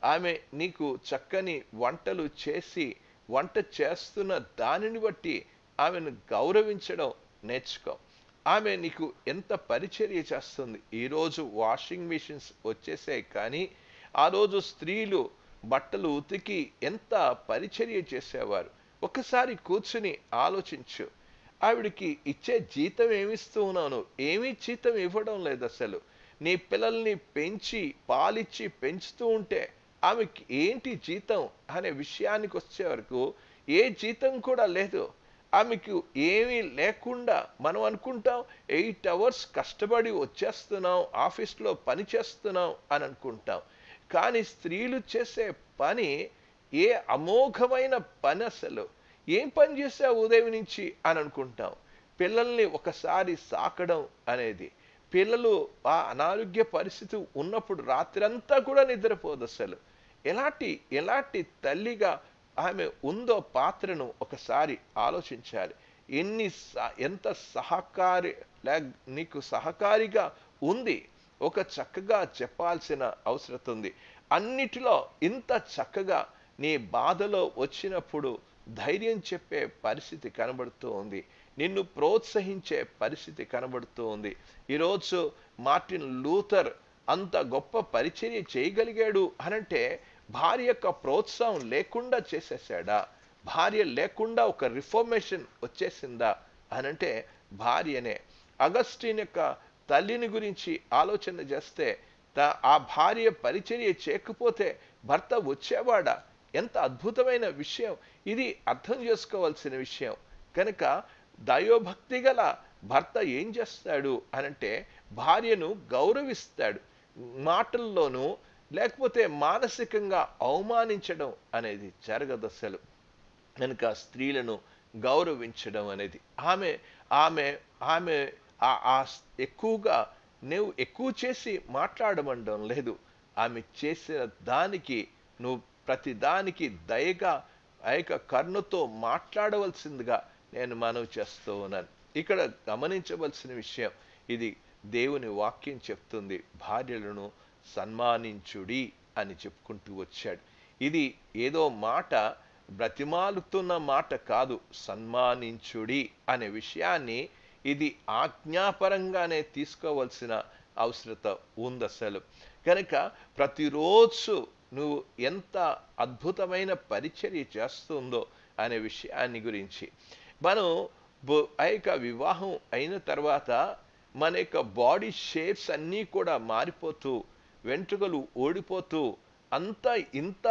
ఆమె నీకు చక్కని వంటలు చేసి వంట చేస్తున్న దానిని బట్టి ఆమెను గౌరవించడం నేర్చుకో. ఆమె నీకు ఎంత పరిచర్య చేస్తుంది. ఈరోజు వాషింగ్ మిషన్స్ వచ్చేసాయి, కానీ ఆ రోజు స్త్రీలు బట్టలు ఉతికి ఎంత పరిచర్య చేసేవారు. ఒకసారి కూర్చుని ఆలోచించు. ఆవిడికి ఇచ్చే జీతం ఏమిస్తూ ఉన్నాను? ఏమీ జీతం ఇవ్వడం లేదు అసలు. నీ పిల్లల్ని పెంచి పాలిచ్చి పెంచుతూ ఉంటే ఆమెకి ఏంటి జీతం అనే విషయానికి వచ్చే వరకు ఏ జీతం కూడా లేదు. ఆమెకు ఏమీ లేకుండా మనం అనుకుంటాం 8 hours కష్టపడి వచ్చేస్తున్నాం, ఆఫీస్లో పని చేస్తున్నాం అని అనుకుంటాం. కానీ స్త్రీలు చేసే పని ఏ అమోఘమైన పని అసలు. ఏం పని చేసావు ఉదయం నుంచి అని అనుకుంటాం. పిల్లల్ని ఒకసారి సాకడం అనేది, పిల్లలు ఆ అనారోగ్య పరిస్థితి ఉన్నప్పుడు రాత్రంతా కూడా నిద్రపోదు అసలు. ఎలాంటి తల్లిగా ఆమె ఉందో పాత్రను ఒకసారి ఆలోచించాలి. ఎంత నీకు సహకారిగా ఉంది. ఒక చక్కగా చెప్పాల్సిన అవసరం ఉంది. అన్నిటిలో ఇంత చక్కగా నీ బాధలో వచ్చినప్పుడు ధైర్యం చెప్పే పరిస్థితి కనబడుతూ ఉంది. నిన్ను ప్రోత్సహించే పరిస్థితి కనబడుతూ ఉంది. ఈరోజు మార్టిన్ లూథర్ అంత గొప్ప పరిచర్య చేయగలిగాడు అనంటే భార్య యొక్క ప్రోత్సాహం లేకుండా చేసేసాడా? భార్య లేకుండా ఒక రిఫార్మేషన్ వచ్చేసిందా అనంటే భార్యనే. అగస్టిన్ యొక్క తల్లిని గురించి ఆలోచన చేస్తే ఆ భార్య పరిచర్య చేయకపోతే భర్త వచ్చేవాడా? ఎంత అద్భుతమైన విషయం ఇది. అర్థం చేసుకోవాల్సిన విషయం. కనుక దైవభక్తి గల భర్త ఏం చేస్తాడు అనంటే భార్యను గౌరవిస్తాడు. మాటల్లోనూ లేకపోతే మానసికంగా అవమానించడం అనేది జరగదు అసలు. కనుక స్త్రీలను గౌరవించడం అనేది ఆమె ఆమె ఆమె ఎక్కువగా నువ్వు ఎక్కువ చేసి మాట్లాడమండం లేదు. ఆమె చేసిన దానికి నువ్వు ప్రతి దానికి దయగా కరుణతో మాట్లాడవలసిందిగా నేను మనవి చేస్తూ ఉన్నాను. ఇక్కడ గమనించవలసిన విషయం ఇది. దేవుని వాక్యం చెప్తుంది భార్యలను సన్మానించుడి అని చెప్పుకుంటూ వచ్చాడు. ఇది ఏదో మాట బ్రతిమాలుతున్న మాట కాదు. సన్మానించుడి అనే విషయాన్ని ఇది ఆజ్ఞాపరంగానే తీసుకోవాల్సిన అవసరత ఉంది అసలు. కనుక ప్రతిరోజు నువ్వు ఎంత అద్భుతమైన పరిచర్య చేస్తుందో అనే విషయాన్ని గురించి మనం వివాహం అయిన తర్వాత మన యొక్క బాడీ షేప్స్ అన్నీ కూడా మారిపోతూ, వెంట్రుకలు ఓడిపోతూ, అంతా ఇంత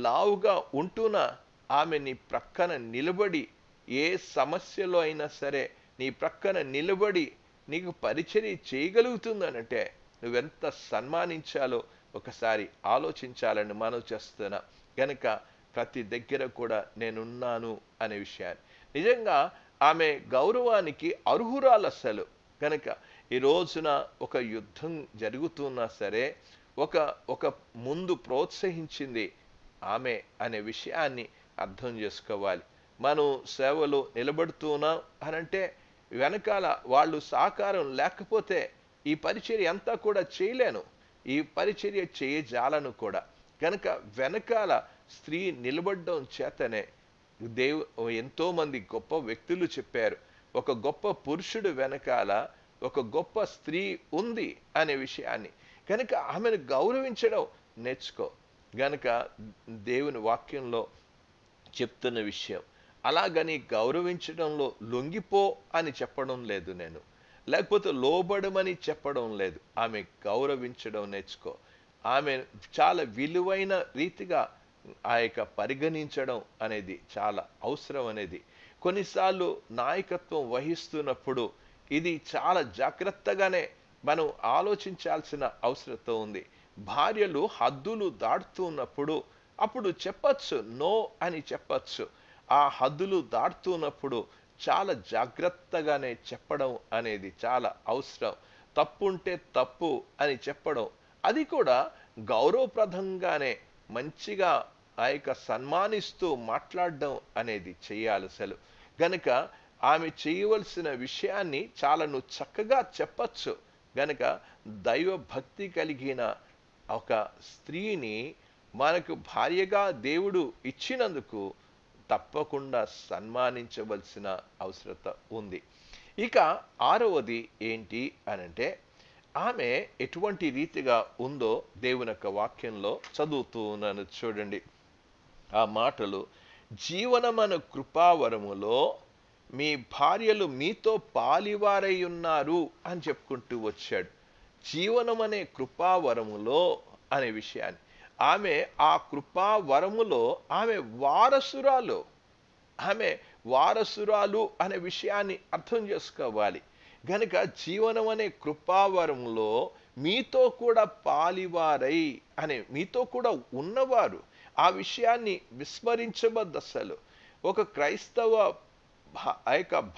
లావుగా ఉంటున్నా ఆమె నీ ప్రక్కన నిలబడి ఏ సమస్యలో అయినా సరే నీ ప్రక్కన నిలబడి నీకు పరిచర్య చేయగలుగుతుందనంటే నువ్వెంత సన్మానించాలో ఒకసారి ఆలోచించాలని మనం చేస్తున్నా. కనుక ప్రతి దగ్గర కూడా నేనున్నాను అనే విషయాన్ని నిజంగా ఆమె గౌరవానికి అర్హురాలు అసలు. కనుక ఈ రోజున ఒక యుద్ధం జరుగుతున్నా సరే ఒక ముందు ప్రోత్సహించింది ఆమె అనే విషయాన్ని అర్థం చేసుకోవాలి. మనం సేవలో నిలబడుతున్నాం అనంటే వెనకాల వాళ్ళు సహకారం లేకపోతే ఈ పరిచర్య అంతా కూడా చేయలేను, ఈ పరిచర్య చేయజాలను కూడా. కనుక వెనకాల స్త్రీ నిలబడడం చేతనే ఎంతో మంది గొప్ప వ్యక్తులు చెప్పారు, ఒక గొప్ప పురుషుడు వెనకాల ఒక గొప్ప స్త్రీ ఉంది అనే విషయాన్ని. కనుక ఆమెను గౌరవించడం నేర్చుకో. గనుక దేవుని వాక్యంలో చెప్తున్న విషయం. అలాగని గౌరవించడంలో లొంగిపో అని చెప్పడం లేదు నేను, లేకపోతే లోబడమని చెప్పడం లేదు. ఆమె గౌరవించడం నేర్చుకో. ఆమె చాలా విలువైన రీతిగా పరిగణించడం అనేది చాలా అవసరం అనేది. కొన్నిసార్లు నాయకత్వం వహిస్తున్నప్పుడు ఇది చాలా జాగ్రత్తగానే మనం ఆలోచించాల్సిన అవసరం ఉంది. భార్యలు హద్దులు దాటుతున్నప్పుడు అప్పుడు చెప్పచ్చు, నో అని చెప్పచ్చు. ఆ హద్దులు దాటుతున్నప్పుడు చాలా జాగ్రత్తగానే చెప్పడం అనేది చాలా అవసరం. తప్పుంటే తప్పు అని చెప్పడం, అది కూడా గౌరవప్రదంగానే మంచిగా సన్మానిస్తూ మాట్లాడడం అనేది చేయాలి అసలు. గనుక ఆమె చేయవలసిన విషయాన్ని చాలా నువ్వు చక్కగా చెప్పచ్చు. గనుక దైవ భక్తి కలిగిన ఒక స్త్రీని మనకు భార్యగా దేవుడు ఇచ్చినందుకు తప్పకుండా సన్మానించవలసిన అవసరత ఉంది. ఇక ఆరవది ఏంటి అనంటే, ఆమె ఎటువంటి రీతిగా ఉందో దేవుని యొక్క వాక్యంలో చదువుతూ ఉన్నాను చూడండి. ఆ మాటలు, జీవనమను కృపావరములో మీ భార్యలు మీతో పాలివారై ఉన్నారు అని చెప్పుకుంటూ వచ్చాడు. జీవనం అనే కృపావరములో అనే విషయాన్ని, ఆమె ఆ కృపావరములో ఆమె వారసురాలు. ఆమె వారసురాలు అనే విషయాన్ని అర్థం చేసుకోవాలి. గనుక జీవనం అనే కృపావరంలో మీతో కూడా పాలివారై అనే, మీతో కూడా ఉన్నవారు. ఆ విషయాన్ని విస్మరించవద్దు అసలు. ఒక క్రైస్తవ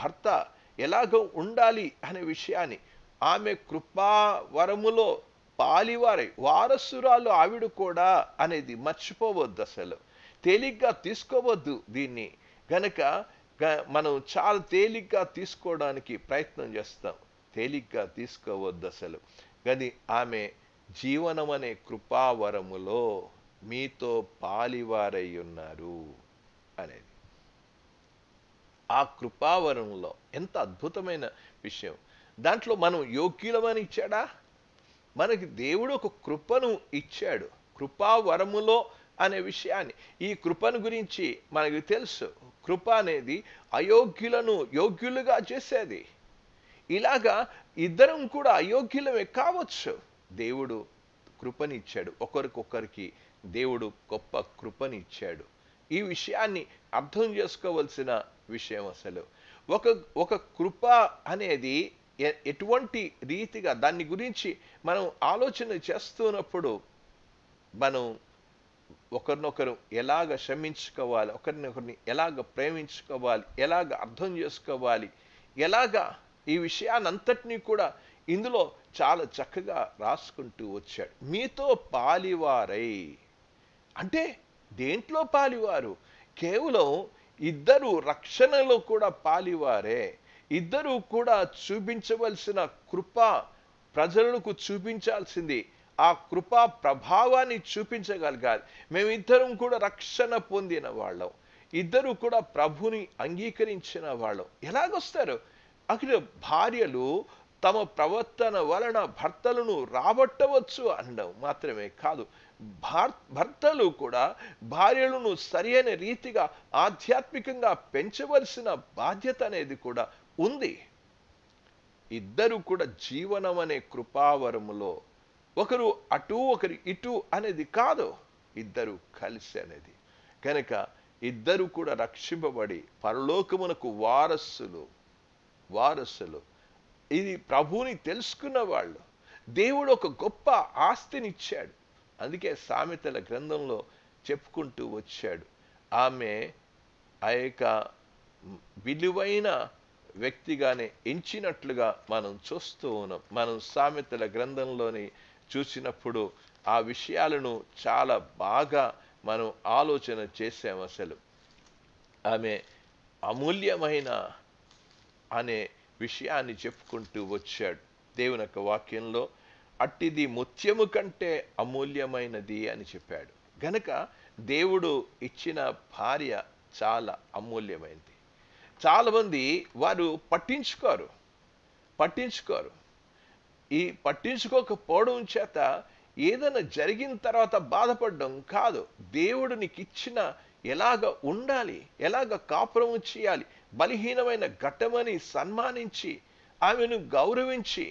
భర్త ఎలాగ ఉండాలి అనే విషయాన్ని, ఆమె కృపావరములో పాలివారై వారసురాలు ఆవిడ కూడా అనేది మర్చిపోవద్దు అసలు. తేలిగ్గా తీసుకోవద్దు దీన్ని. గనక మనం చాలా తేలిగ్గా తీసుకోవడానికి ప్రయత్నం చేస్తాం. తేలిగ్గా తీసుకోవద్దు అసలు. కానీ ఆమె జీవనం అనే కృపావరములో మీతో పాలివారై ఉన్నారు అనేది. ఆ కృపావరంలో ఎంత అద్భుతమైన విషయం. దాంట్లో మనం యోగ్యులమని ఇచ్చాడా? మనకి దేవుడు ఒక కృపను ఇచ్చాడు. కృపావరములో అనే విషయాన్ని, ఈ కృపను గురించి మనకు తెలుసు. కృప అనేది అయోగ్యులను యోగ్యులుగా చేసేది. ఇలాగా ఇద్దరం కూడా అయోగ్యులమే కావచ్చు. దేవుడు కృపనిచ్చాడు. ఒకరికొకరికి దేవుడు గొప్ప కృపనిచ్చాడు. ఈ విషయాన్ని అర్థం చేసుకోవలసిన విషయం అసలు. ఒక కృప అనేది ఎటువంటి రీతిగా, దాన్ని గురించి మనం ఆలోచన చేస్తున్నప్పుడు మనం ఒకరినొకరు ఎలాగ క్షమించుకోవాలి, ఒకరినొకరిని ఎలాగ ప్రేమించుకోవాలి, ఎలాగ అర్థం చేసుకోవాలి, ఎలాగ ఈ విషయాన్నంతటినీ కూడా ఇందులో చాలా చక్కగా రాసుకుంటూ వచ్చాడు. మీతో పాలివారై అంటే దేంట్లో పాలివారు? కేవలం ఇద్దరు రక్షణలో కూడా పాలివారే. ఇద్దరు కూడా చూపించవలసిన కృప, ప్రజలకు చూపించాల్సింది ఆ కృపా ప్రభావాన్ని చూపించగలగాలి. మేమిద్దరం కూడా రక్షణ పొందిన వాళ్ళం, ఇద్దరు కూడా ప్రభుని అంగీకరించిన వాళ్ళం. ఎలాగొస్తారు? అక్కడ భార్యలు తమ ప్రవర్తన వలన భర్తలను రాబట్టవచ్చు అనడం మాత్రమే కాదు, భర్తలు కూడా భార్యలను సరైన రీతిగా ఆధ్యాత్మికంగా పెంచవలసిన బాధ్యత అనేది కూడా ఉంది. ఇద్దరు కూడా జీవనం అనే కృపావరములో, ఒకరు అటు ఒకరు ఇటు అనేది కాదు, ఇద్దరు కలిసి అనేది. కనుక ఇద్దరు కూడా రక్షింపబడి పరలోకమునకు వారసులు. ఇది ప్రభువుని తెలుసుకున్న వాళ్ళు. దేవుడు ఒక గొప్ప ఆస్తినిచ్చాడు. అందుకే సామెతల గ్రంథంలో చెప్పుకుంటూ వచ్చాడు, ఆమె విలువైన వ్యక్తిగానే ఎంచినట్లుగా మనం చూస్తూ ఉన్నాం. మనం సామెతల గ్రంథంలోని చూసినప్పుడు ఆ విషయాలను చాలా బాగా మనం ఆలోచన చేసాం. అసలు ఆమె అమూల్యమైన అనే విషయాన్ని చెప్పుకుంటూ వచ్చాడు దేవుని యొక్క వాక్యంలో. అట్టిది ముత్యము కంటే అమూల్యమైనది అని చెప్పాడు. గనక దేవుడు ఇచ్చిన భార్య చాలా అమూల్యమైనది. చాలామంది వారు పట్టించుకోరు. ఈ పట్టించుకోకపోవడం చేత ఏదైనా జరిగిన తర్వాత బాధపడడం కాదు, దేవుడు నీకు ఇచ్చిన ఎలాగ ఉండాలి, ఎలాగ కాపురం చేయాలి, బలహీనమైన ఘట్టమని సన్మానించి ఆమెను గౌరవించి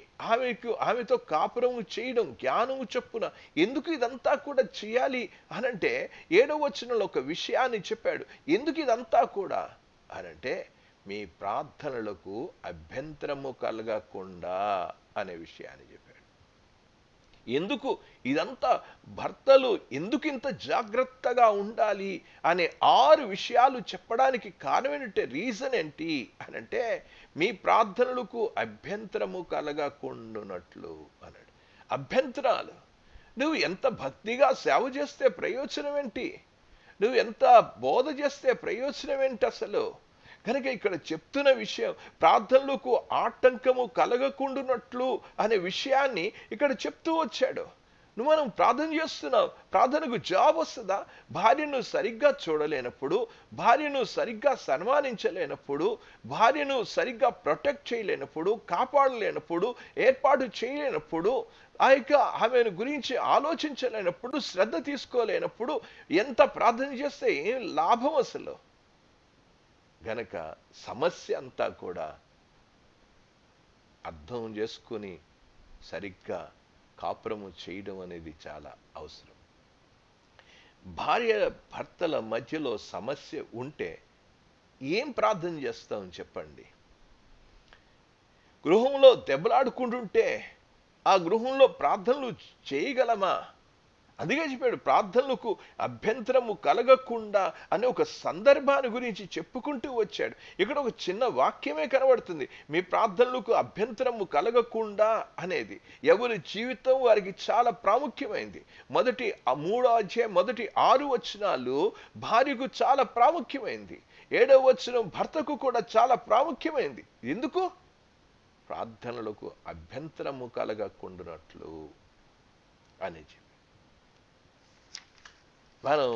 ఆమెతో కాపురము చేయడం జ్ఞానము చొప్పున ఎందుకు ఇదంతా కూడా చేయాలి అనంటే 7వ వచనంలో ఒక విషయాన్ని చెప్పాడు. ఎందుకు ఇదంతా కూడా అనంటే మీ ప్రార్థనలకు అభ్యంతరము కలగకుండా అనే విషయాన్ని చెప్పాడు. ఎందుకు ఇదంతా భర్తలు ఎందుకు ఇంత జాగ్రత్తగా ఉండాలి అనే 6 విషయాలు చెప్పడానికి కారణం ఏంటంటే రీజన్ ఏంటి అనంటే మీ ప్రార్థనలకు అభ్యంతరము కలగకుండానట్లు అన్నాడు. అభ్యంతరాలు, నువ్వు ఎంత భక్తిగా సేవ చేస్తే ప్రయోజనం ఏంటి? నువ్వు ఎంత బోధ చేస్తే ప్రయోజనం ఏంటి అసలు? కనుక ఇక్కడ చెప్తున్న విషయం ప్రార్థనలకు ఆటంకము కలగకుండానట్లు అనే విషయాన్ని ఇక్కడ చెప్తూ వచ్చాడు. మనం ప్రార్థన చేస్తున్నావు, ప్రార్థనకు జాబ్ వస్తుందా? భార్యను సరిగ్గా చూడలేనప్పుడు, భార్యను సరిగ్గా సన్మానించలేనప్పుడు, భార్యను సరిగ్గా ప్రొటెక్ట్ చేయలేనప్పుడు, కాపాడలేనప్పుడు, ఏర్పాటు చేయలేనప్పుడు, ఆమెను గురించి ఆలోచించలేనప్పుడు, శ్రద్ధ తీసుకోలేనప్పుడు ఎంత ప్రార్థన చేస్తే ఏం లాభం అసలు? గనక సమస్య అంతా కూడా అర్థం చేసుకుని సరిగ్గా కాపురము చేయడం అనేది చాలా అవసరం. భార్య భర్తల మధ్యలో సమస్య ఉంటే ఏం ప్రార్థన చేస్తాం చెప్పండి? గృహంలో దెబ్బలాడుకుంటుంటే ఆ గృహంలో ప్రార్థనలు చేయగలమా? అందుకే చెప్పాడు ప్రార్థనలకు అభ్యంతరము కలగకుండా అనే ఒక సందర్భాన్ని గురించి చెప్పుకుంటూ వచ్చాడు. ఇక్కడ ఒక చిన్న వాక్యమే కనబడుతుంది, మీ ప్రార్థనలకు అభ్యంతరము కలగకుండా అనేది. ఎవరి జీవితం వారికి చాలా ప్రాముఖ్యమైంది. మొదటి 3వ అధ్యాయం మొదటి 6 వచనాలు భార్యకు చాలా ప్రాముఖ్యమైంది. 7వ వచనం భర్తకు కూడా చాలా ప్రాముఖ్యమైంది. ఎందుకు? ప్రార్థనలకు అభ్యంతరము కలగకుండానట్లు అని చెప్పి మనం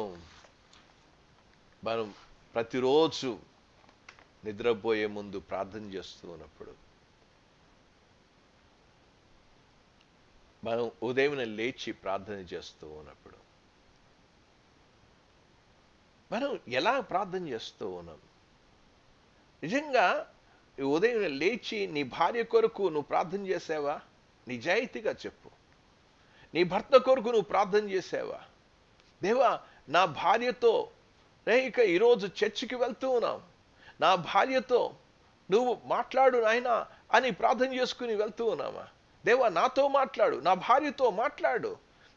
ప్రతిరోజు నిద్రపోయే ముందు ప్రార్థన చేస్తూ ఉన్నప్పుడు, మనం ఉదయం లేచి ప్రార్థన చేస్తూ ఉన్నప్పుడు మనం ఎలా ప్రార్థన చేస్తూ ఉన్నాం? నిజంగా ఉదయం లేచి నీ భార్య కొరకు నువ్వు ప్రార్థన చేసావా? నిజాయితీగా చెప్పు. నీ భర్త కొరకు నువ్వు ప్రార్థన చేసావా? దేవా, నా భార్యతో ఇక ఈరోజు చర్చికి వెళ్తూ ఉన్నాం, నా భార్యతో నువ్వు మాట్లాడు నాయనా అని ప్రార్థన చేసుకుని వెళ్తూ ఉన్నామా? దేవా, నాతో మాట్లాడు, నా భార్యతో మాట్లాడు,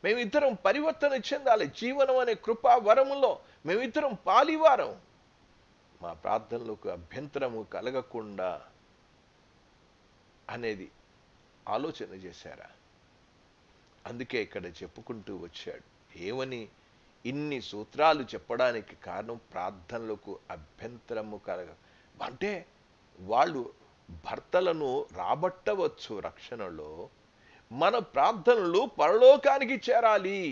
మేమిద్దరం పరివర్తన చెందాలి, జీవనం అనే కృపా వరములో మేమిద్దరం పాలివారం. మా ప్రార్థనలకు అభ్యంతరము కలగకుండా అనేది ఆలోచన చేశారా? అందుకే ఇక్కడ చెప్పుకుంటూ వచ్చాడు ఏమని? ఇన్ని సూత్రాలు చెప్పడానికి కారణం ప్రార్థనలకు అభ్యంతరము కలగ, అంటే వాళ్ళు భర్తలను రాబట్టవచ్చు రక్షణలో. మన ప్రార్థనలు పరలోకానికి చేరాలి,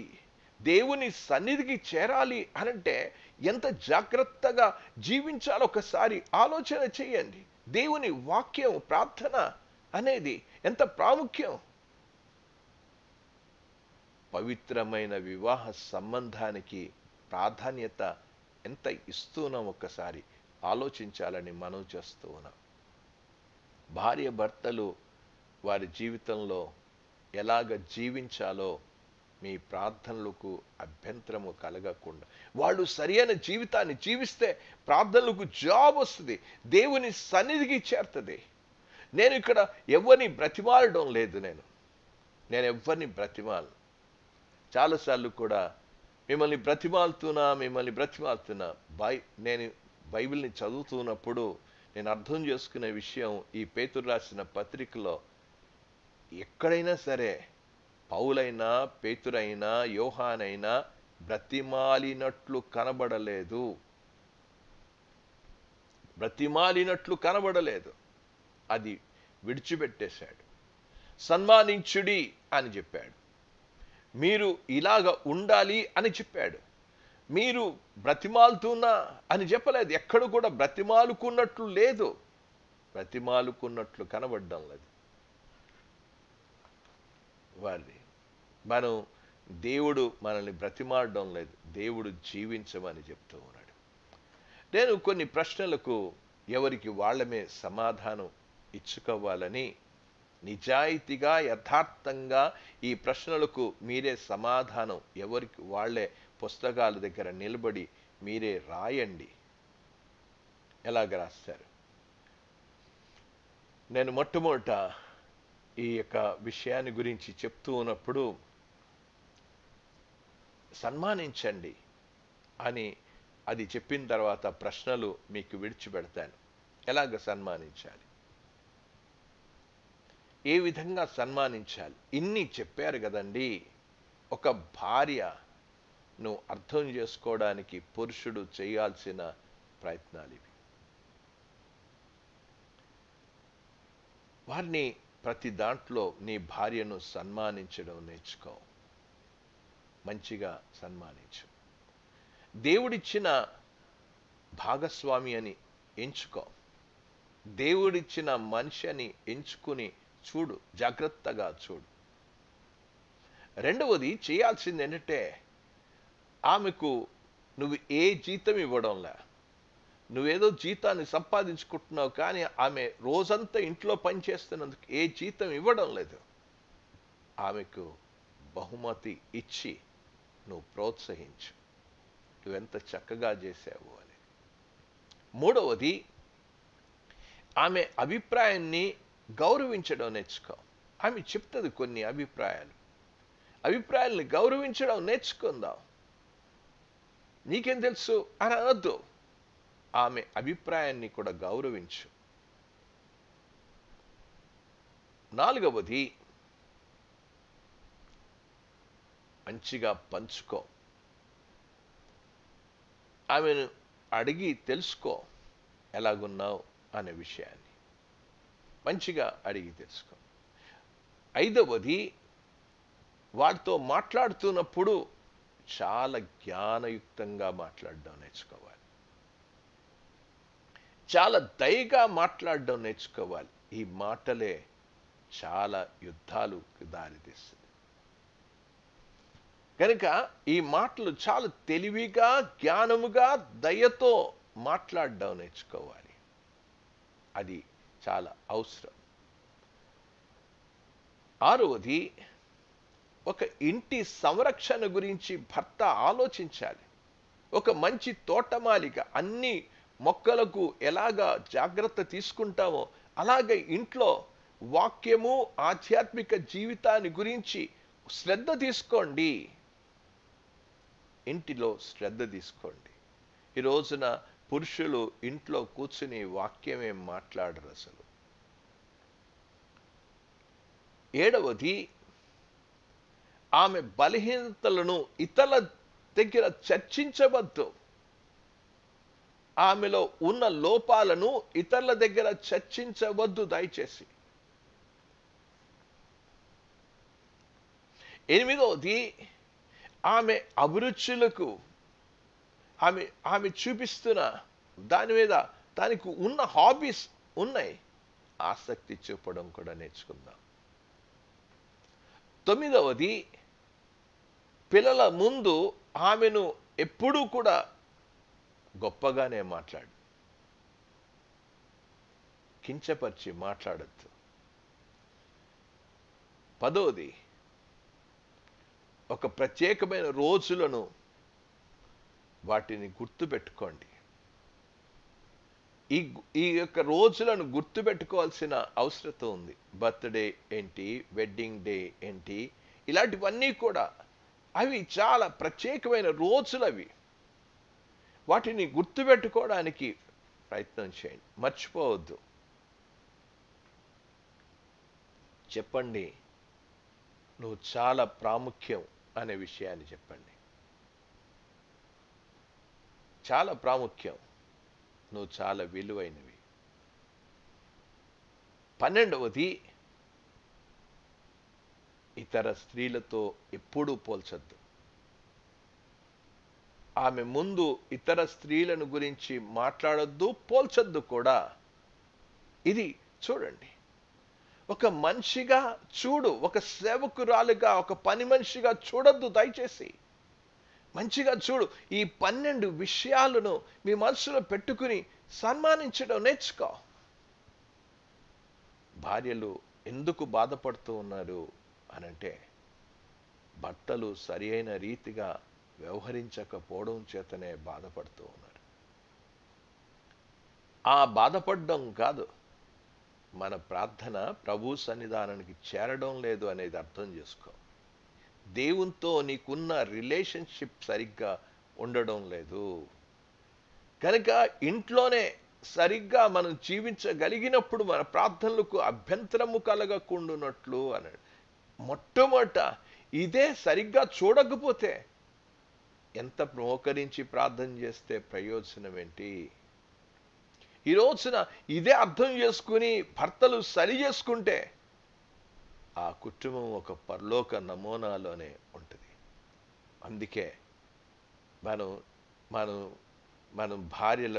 దేవుని సన్నిధికి చేరాలి అనంటే ఎంత జాగ్రత్తగా జీవించాలో ఒకసారి ఆలోచన చేయండి. దేవుని వాక్యం ప్రార్థన అనేది ఎంత ప్రాముఖ్యం. పవిత్రమైన వివాహ సంబంధానికి ప్రాధాన్యత ఎంత ఇస్తున్నాం ఒక్కసారి ఆలోచించాలని మనం చేస్తూ ఉన్నాం. భార్య భర్తలు వారి జీవితంలో ఎలాగ జీవించాలో మీ ప్రార్థనలకు అభ్యంతరము కలగకుండా, వాళ్ళు సరైన జీవితాన్ని జీవిస్తే ప్రార్థనలకు జాబ్ వస్తుంది, దేవుని సన్నిధికి చేరుతుంది. నేను ఇక్కడ ఎవరిని బ్రతిమాలడం లేదు, నేను ఎవరిని బ్రతిమాలను. చాలాసార్లు కూడా మిమ్మల్ని బ్రతిమాలుతున్నా నేను బైబిల్ని చదువుతున్నప్పుడు నేను అర్థం చేసుకునే విషయం, ఈ పేతురు రాసిన పత్రికలో ఎక్కడైనా సరే పౌలైనా పేతురైనా యోహానైనా బ్రతిమాలినట్లు కనబడలేదు. అది విడిచిపెట్టేశాడు. సన్మానించుడి అని చెప్పాడు, మీరు ఇలాగ ఉండాలి అని చెప్పాడు. మీరు బ్రతిమాలుతున్నా అని చెప్పలేదు. ఎక్కడ కూడా బ్రతిమాలుకున్నట్లు లేదు, బ్రతిమాలుకున్నట్లు కనబడడం లేదు. దేవుడు మనల్ని బ్రతిమాలడం లేదు, దేవుడు జీవించమని చెప్తూ ఉన్నాడు. నేను కొన్ని ప్రశ్నలకు ఎవరికి వాళ్ళమే సమాధానం ఇచ్చుకోవాలని నిజాయితీగా యథార్థంగా ఈ ప్రశ్నలకు మీరే సమాధానం ఎవరికి వాళ్ళే పుస్తకాల దగ్గర నిలబడి మీరే రాయండి. ఎలాగ రాస్తారు? నేను మొట్టమొదట ఈ యొక్క విషయాన్ని గురించి చెప్తూ ఉన్నప్పుడు సన్మానించండి అని అది చెప్పిన తర్వాత ప్రశ్నలు మీకు విడిచిపెడతాను. ఎలాగ సన్మానించాలి, ఏ విధంగా సన్మానించాలి ఇన్ని చెప్పారు కదండి. ఒక భార్యను అర్థం చేసుకోవడానికి పురుషుడు చేయాల్సిన ప్రయత్నాలు ఇవి. వారిని ప్రతి దాంట్లో నీ భార్యను సన్మానించడం నేర్చుకో. మంచిగా సన్మానించు. దేవుడిచ్చిన భాగస్వామి అని ఎంచుకో. దేవుడిచ్చిన మనిషి అని ఎంచుకుని చూడు, జాగ్రత్తగా చూడు. రెండవది చేయాల్సింది ఏంటంటే, ఆమెకు నువ్వు ఏ జీతం ఇవ్వడంలే. నువ్వేదో జీతాన్ని సంపాదించుకుంటున్నావు, కానీ ఆమె రోజంతా ఇంట్లో పనిచేస్తున్నందుకు ఏ జీతం ఇవ్వడం లేదు. ఆమెకు బహుమతి ఇచ్చి నువ్వు ప్రోత్సహించు, నువ్వెంత చక్కగా చేసావు అని. మూడవది, ఆమె అభిప్రాయాన్ని గౌరవించడం నేర్చుకో. ఆమె చెప్తుంది కొన్ని అభిప్రాయాలను గౌరవించడం నేర్చుకుందాం. నీకేం తెలుసు అని అనొద్దు. ఆమె అభిప్రాయాన్ని కూడా గౌరవించు. నాలుగవది, మంచిగా పంచుకో. ఆమెను అడిగి తెలుసుకో ఎలాగున్నావు అనే విషయాన్ని. మంచిగా అడిగి తెలుసుకో. ఐదవది, వారితో మాట్లాడుతున్నప్పుడు చాలా జ్ఞానయుక్తంగా మాట్లాడడం నేర్చుకోవాలి. చాలా దయగా మాట్లాడడం నేర్చుకోవాలి. ఈ మాటలే చాలా యుద్ధాలకు దారితీస్తుంది. కనుక ఈ మాటలు చాలా తెలివిగా, జ్ఞానముగా, దయతో మాట్లాడడం నేర్చుకోవాలి. అది చాలా అవసరం. ఆరవది, ఒక ఇంటి సంరక్షణ గురించి భర్త ఆలోచించాలి. ఒక మంచి తోటమాలిగా అన్ని మొక్కలకు ఎలాగా జాగ్రత్త తీసుకుంటామో అలాగే ఇంట్లో వాక్యము, ఆధ్యాత్మిక జీవితాన్ని గురించి శ్రద్ధ తీసుకోండి. ఇంటిలో శ్రద్ధ తీసుకోండి. ఈ రోజున పురుషులు ఇంట్లో కూర్చుని వాక్యమే మాట్లాడరు అసలు. ఏడవది, ఆమె బలహీనతలను ఇతరుల దగ్గర చర్చించవద్దు. ఆమెలో ఉన్న లోపాలను ఇతరుల దగ్గర చర్చించవద్దు దయచేసి. ఎనిమిదవది, ఆమె అభిరుచులకు ఆమె చూపిస్తున్న దాని మీద దానికి ఉన్న హాబీస్ ఉన్నాయి, ఆసక్తి చూపడం కూడా నేర్చుకుందాం. తొమ్మిదవది, పిల్లల ముందు ఆమెను ఎప్పుడూ కూడా గొప్పగానే మాట్లాడు, కించపరిచి మాట్లాడద్దు. పదవది, ఒక ప్రత్యేకమైన రోజులను వాటిని గుర్తుపెట్టుకోండి. ఈ యొక్క రోజులను గుర్తుపెట్టుకోవాల్సిన అవసరం ఉంది. బర్త్డే ఏంటి, వెడ్డింగ్ డే ఏంటి, ఇలాంటివన్నీ కూడా అవి చాలా ప్రత్యేకమైన రోజులు. అవి వాటిని గుర్తుపెట్టుకోవడానికి ప్రయత్నం చేయండి, మర్చిపోవద్దు. చెప్పండి, నువ్వు చాలా ప్రాముఖ్యం అనే విషయాన్ని చెప్పండి. చాలా ప్రాముఖ్యం, నువ్వు చాలా విలువైనవి. 12వది, ఇతర స్త్రీలతో ఎప్పుడూ పోల్చొద్దు. ఆమె ముందు ఇతర స్త్రీలను గురించి మాట్లాడొద్దు, పోల్చొద్దు కూడా. ఇది చూడండి, ఒక మనిషిగా చూడు, ఒక సేవకురాలుగా, ఒక పని మనిషిగా చూడొద్దు దయచేసి. మంచిగా చూడు. ఈ 12 విషయాలను మీ మనసులో పెట్టుకుని సన్మానించడం నేర్చుకో. భార్యలు ఎందుకు బాధపడుతూ ఉన్నారు అనంటే భర్తలు సరి అయిన రీతిగా వ్యవహరించకపోవడం చేతనే బాధపడుతూ ఉన్నారు. ఆ బాధపడడం కాదు, మన ప్రార్థన ప్రభు సన్నిధానానికి చేరడం లేదు అనేది అర్థం చేసుకో. దేవునితో నీకున్న రిలేషన్షిప్ సరిగ్గా ఉండడం లేదు కనుక ఇంట్లోనే సరిగ్గా మనం జీవించగలిగినప్పుడు మన ప్రార్థనలకు అభ్యంతరము కలగకుండానట్లు అన్నాడు. మొట్టమొదట ఇదే సరిగ్గా చూడకపోతే ఎంత మోకరించి ప్రార్థన చేస్తే ప్రయోజనం ఏంటి? ఈ రోజున ఇదే అర్థం చేసుకుని భర్తలు సరి చేసుకుంటే ఆ కుటుంబం ఒక పరలోక నమూనాలోనే ఉంటుంది. అందుకే మనం మనం మనం భార్యల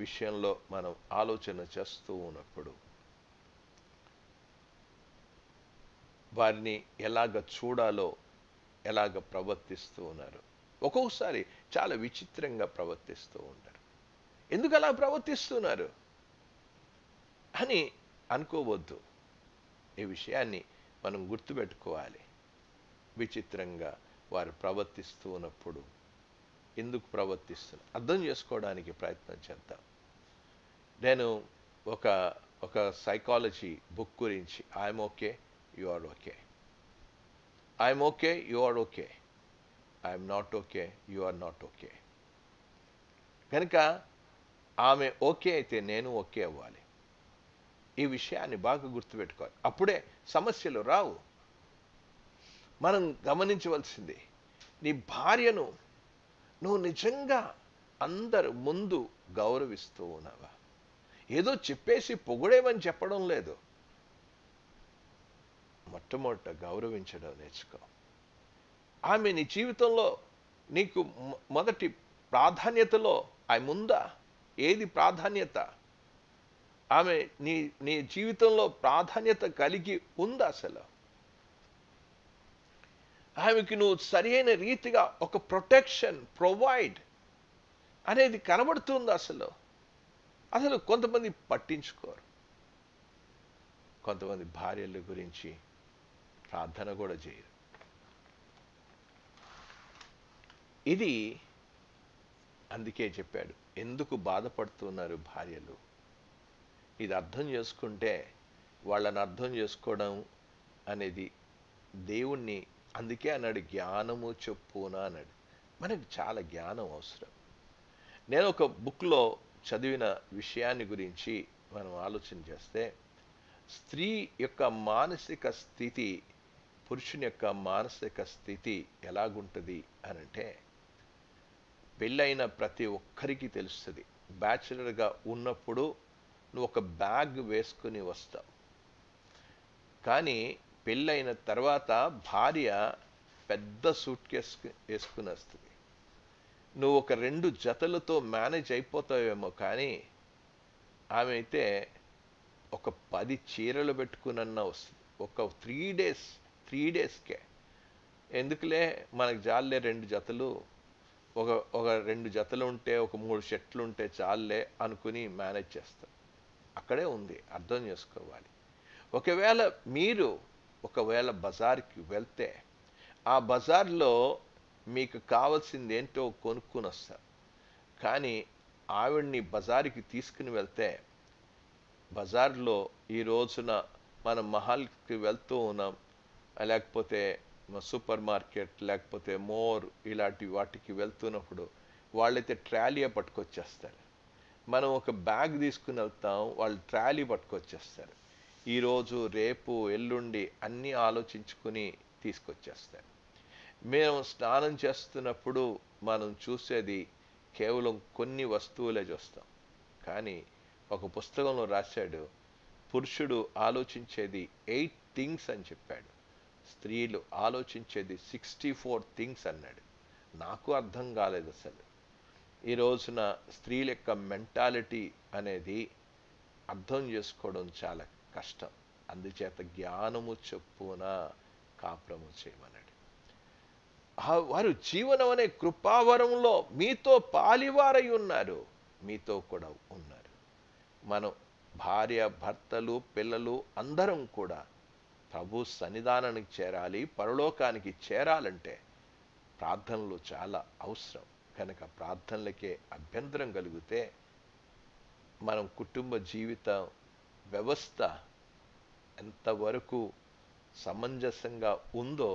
విషయంలో మనం ఆలోచన చేస్తూ ఉన్నప్పుడు వారిని ఎలాగ చూడాలో, ఎలాగ ప్రవర్తిస్తూ ఉన్నారు. ఒక్కొక్కసారి చాలా విచిత్రంగా ప్రవర్తిస్తూ ఉంటారు. ఎందుకు అలా ప్రవర్తిస్తున్నారు అని అనుకోవద్దు. ఈ విషయాన్ని మనం గుర్తుపెట్టుకోవాలి. విచిత్రంగా వారు ప్రవర్తిస్తూ ఉన్నప్పుడు ఎందుకు ప్రవర్తిస్తున్నారు అర్థం చేసుకోవడానికి ప్రయత్నం చేద్దాం. నేను ఒక సైకాలజీ బుక్ గురించి I'm okay you are okay, I'm okay you are okay, I'm not okay you are not okay. కనుక ఆమె ఓకే అయితే నేను ఓకే అవ్వాలి. ఈ విషయాన్ని బాగా గుర్తుపెట్టుకోవాలి. అప్పుడే సమస్యలు రావు. మనం గమనించవలసింది, నీ భార్యను నువ్వు నిజంగా అందరు ముందు గౌరవిస్తూ ఉన్నావా? ఏదో చెప్పేసి పొగడేమని చెప్పడం లేదు. మొట్టమొదట గౌరవించడం నేర్చుకో. ఆమె నీ జీవితంలో నీకు మొదటి ప్రాధాన్యతలో ఆమె ఉందా? ఏది ప్రాధాన్యత? ఆమె నీ జీవితంలో ప్రాధాన్యత కలిగి ఉందా? అసలు ఆమెకి నువ్వు సరైన రీతిగా ఒక ప్రొటెక్షన్ ప్రొవైడ్ అనేది కనబడుతుంది. అసలు కొంతమంది పట్టించుకోరు. కొంతమంది భార్యల గురించి ప్రార్థన కూడా చేయరు. ఇది అందుకే చెప్పాడు, ఎందుకు బాధపడుతున్నారు భార్యలు. ఇది అర్థం చేసుకుంటే వాళ్ళని అర్థం చేసుకోవడం అనేది దేవుణ్ణి, అందుకే అన్నాడు జ్ఞానము చొప్పున అన్నాడు. మనకి చాలా జ్ఞానం అవసరం. నేను ఒక బుక్లో చదివిన విషయాన్ని గురించి మనం ఆలోచన చేస్తే, స్త్రీ యొక్క మానసిక స్థితి పురుషుని యొక్క మానసిక స్థితి ఎలాగుంటుంది అనంటే, పెళ్ళైన ప్రతి ఒక్కరికి తెలుస్తుంది. బ్యాచులర్గా ఉన్నప్పుడు నువ్వు ఒక బ్యాగ్ వేసుకుని వస్తావు, కానీ పెళ్ళైన తర్వాత భార్య పెద్ద సూట్ కేస్ వేసుకుని వస్తుంది. నువ్వు ఒక 2 జతలతో మేనేజ్ అయిపోతావేమో, కానీ ఆమె అయితే ఒక 10 చీరలు పెట్టుకునన్నా వస్తుంది. ఒక 3 డేస్కే ఎందుకులే మనకు జాలే 2 జతలు, ఒక 2 జతలు ఉంటే, ఒక 3 షర్ట్లు ఉంటే చాలే అనుకుని మేనేజ్ చేస్తారు. అక్కడే ఉంది, అర్థం చేసుకోవాలి. ఒకవేళ బజార్కి వెళ్తే ఆ బజార్లో మీకు కావాల్సింది ఏంటో కొనుక్కుని వస్తారు, కానీ ఆవిడ్ని బజార్కి తీసుకుని వెళ్తే బజార్లో ఈ రోజున మనం మహల్కి వెళ్తూ ఉన్నాం, లేకపోతే సూపర్ మార్కెట్, లేకపోతే మోర్, ఇలాంటి వాటికి వెళ్తున్నప్పుడు వాళ్ళైతే ట్రాలీయే పట్టుకొచ్చేస్తారు. మనం ఒక బ్యాగ్ తీసుకుని వెళ్తాం, వాళ్ళు ట్రాలీ పట్టుకొచ్చేస్తారు. ఈరోజు రేపు ఎల్లుండి అన్నీ ఆలోచించుకుని తీసుకొచ్చేస్తారు. మేము స్నానం చేస్తున్నప్పుడు మనం చూసేది కేవలం కొన్ని వస్తువులే చూస్తాం, కానీ ఒక పుస్తకంలో రాశాడు, పురుషుడు ఆలోచించేది 8 థింగ్స్ అని చెప్పాడు, స్త్రీలు ఆలోచించేది 64 థింగ్స్ అన్నాడు. నాకు అర్థం కాలేదు అసలు. ఈ రోజున స్త్రీల యొక్క మెంటాలిటీ అనేది అర్థం చేసుకోవడం చాలా కష్టం. అందుచేత జ్ఞానము చొప్పున కాపురము చేయమన్నాడు. వారు జీవనం అనే కృపావరంలో మీతో పాలివారై ఉన్నారు, మీతో కూడా ఉన్నారు. మనం భార్య, భర్తలు, పిల్లలు అందరం కూడా ప్రభు సన్నిధానానికి చేరాలి, పరలోకానికి చేరాలంటే ప్రార్థనలు చాలా అవసరం. కనుక ప్రార్థనలకే అభ్యంతరం కలిగితే మనం కుటుంబ జీవిత వ్యవస్థ ఎంతవరకు సమంజసంగా ఉందో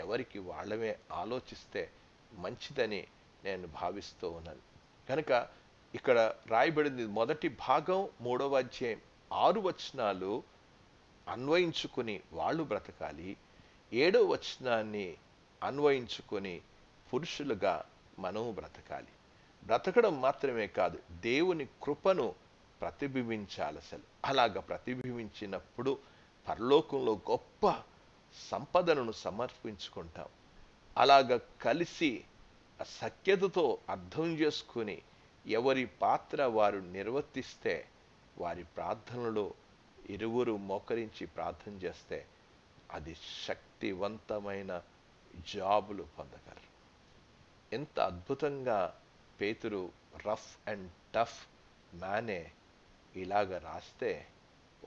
ఎవరికి వాళ్ళమే ఆలోచిస్తే మంచిదని నేను భావిస్తూ ఉన్నాను. కనుక ఇక్కడ రాయబడింది మొదటి భాగం 3వ అధ్యాయం 6 వచనాలు అన్వయించుకుని వాళ్ళు బ్రతకాలి. 7వ వచనాన్ని అన్వయించుకొని పురుషులుగా మనము బ్రతకాలి. బ్రతకడం మాత్రమే కాదు, దేవుని కృపను ప్రతిబింబించాలి. అసలు అలాగ ప్రతిబింబించినప్పుడు పరలోకంలో గొప్ప సంపదను సమర్పించుకుంటాం. అలాగ కలిసి సఖ్యతతో అర్థం చేసుకుని ఎవరి పాత్ర వారు నిర్వర్తిస్తే, వారి ప్రార్థనలో ఇరువురు మోకరించి ప్రార్థన చేస్తే అది శక్తివంతమైన జాబులు పొందగలరు. ఎంత అద్భుతంగా పేతురు రఫ్ అండ్ టఫ్ మ్యానే ఇలాగ రాస్తే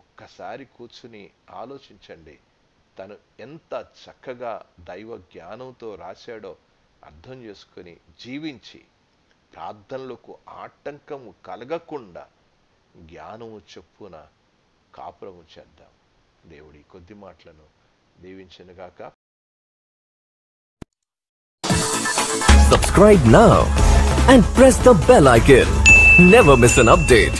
ఒక్కసారి కూర్చుని ఆలోచించండి. తను ఎంత చక్కగా దైవ జ్ఞానంతో రాశాడో అర్థం చేసుకుని జీవించి ప్రార్థనలకు ఆటంకము కలగకుండా జ్ఞానము చొప్పున కాపురము చేద్దాం. దేవుడి కొద్ది మాటలను దీవించునుగాక. Subscribe now and press the bell icon. Never miss an update.